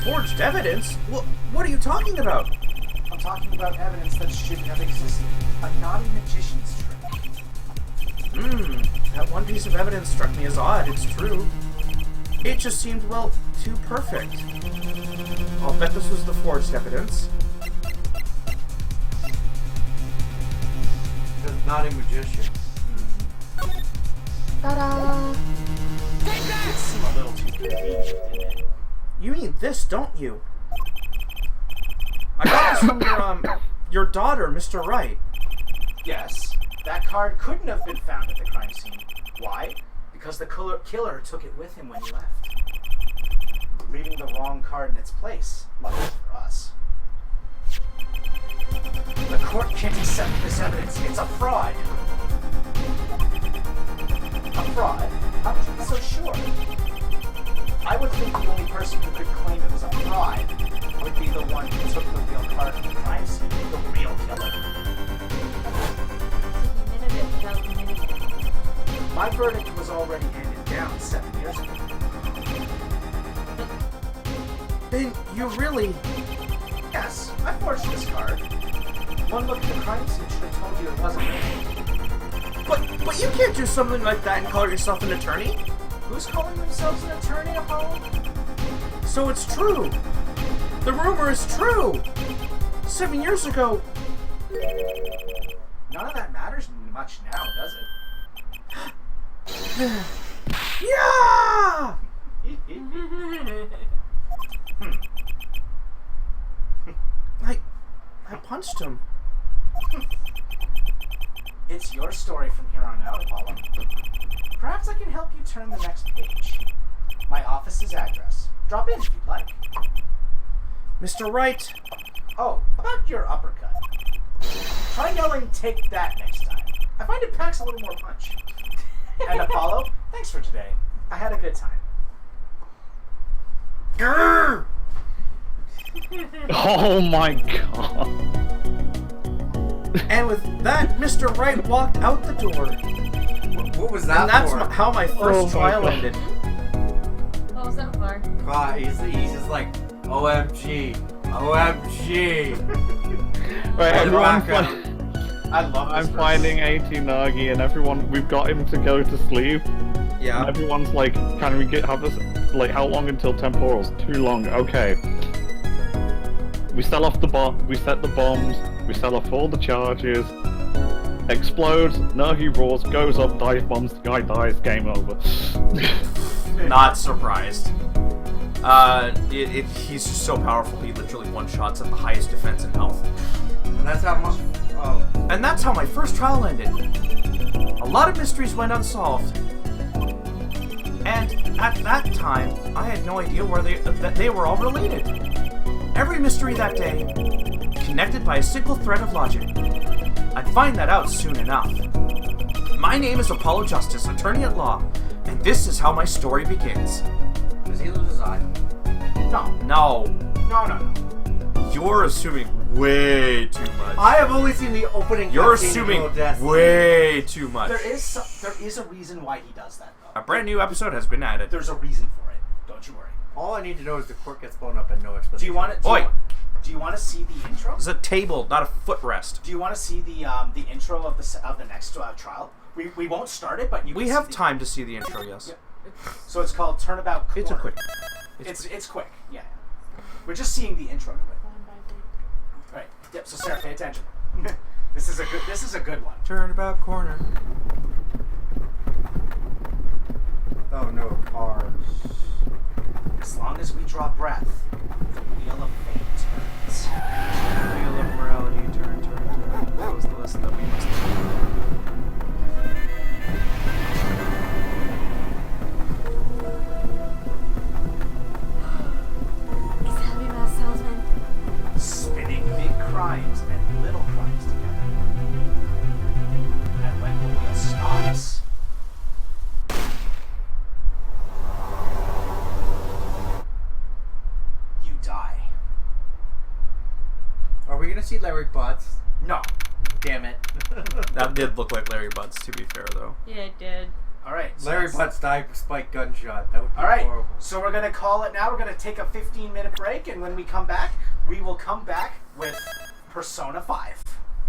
Forged evidence? What are you talking about? I'm talking about evidence that shouldn't have existed. A naughty magician's trick. That one piece of evidence struck me as odd, it's true. It just seemed, well, too perfect. I'll bet this was the forged evidence. The naughty magician. Ta-da! It seemed a little too convenient, didn't it? You mean this, don't you? I got this from your daughter, Mr. Wright. Yes, that card couldn't have been found at the crime scene. Why? Because the killer took it with him when he left. Leaving the wrong card in its place, luckily for us. The court can't accept this evidence. It's a fraud. A fraud? How could you be so sure? I would think the only person who could claim it was a fraud would be the one who took the real card from the crime scene, the real killer. So he admitted it without committing it. My verdict was already handed down 7 years ago. Really? Yes, I forged this card. One look at the crime scene should have told you it wasn't me. But you can't do something like that and call yourself an attorney. Who's calling themselves an attorney, Apollo? So it's true. The rumor is true. 7 years ago. None of that matters much now, does it? Yeah! I punched him. It's your story from here on out, Apollo. Perhaps I can help you turn the next page. My office's address. Drop in if you'd like. Mr. Wright. Oh, about your uppercut. Try yelling, "Take that" next time. I find it packs a little more punch. And Apollo, thanks for today. I had a good time. Grrr! Oh my god. And with that, Mr. Wright walked out the door. What was that And that's for? how my first Oh my trial God. ended. What was that for? God, he's just like, OMG. OMG. Right, everyone's Rock like, I love this I'm verse. finding 80 Nagi and everyone, we've got him to go to sleep. And Yeah. everyone's like, can we have this, like, how long until temporals? Too long, okay. We sell off the bomb, we set the bombs, we sell off all the charges, explodes, Nagi roars, goes up, dive bombs, the guy dies, game over. Not surprised. He's just so powerful, he literally one-shots at the highest defense and health. And that's how much. Oh. And that's how my first trial ended. A lot of mysteries went unsolved. And at that time, I had no idea that they were all related. Every mystery that day, connected by a single thread of logic. I'd find that out soon enough. My name is Apollo Justice, attorney at law, and this is how my story begins. Does he lose his eye? No. No. You're assuming way too much. I have only seen the opening. You're cutscene of assuming Little Destiny. way too much. There is a reason why he does that, though. A brand new episode has been added. There's a reason for it. Don't you worry. All I need to know is the court gets blown up and no explanation. Do you want to? Oi! Do you want to see the intro? It's a table, not a footrest. Do you want to see the intro of the next trial? We won't start it, but We have time to see the intro, yes. Yeah. So it's called Turnabout Corner. It's a quick. It's quick. Yeah. We're just seeing the intro to it. Right. Yep. So Sarah, pay attention. This is a good one. Turnabout corner. Oh no, cars. As long as we draw breath, the wheel of fate turns. Wheel of morality, turn. That was the list that we must do. It's Happy Mass Salesman. Spinning big crimes and little crimes together. And when the wheel stops, you die. Are we gonna see Larry Butts? No. Damn it. That did look like Larry Butts, to be fair, though. Yeah, it did. All right. so Larry that's- Butts died with spike gunshot. That would be All right. horrible. So we're gonna call it now. We're gonna take a 15-minute break, and when we come back, we will come back with Persona 5.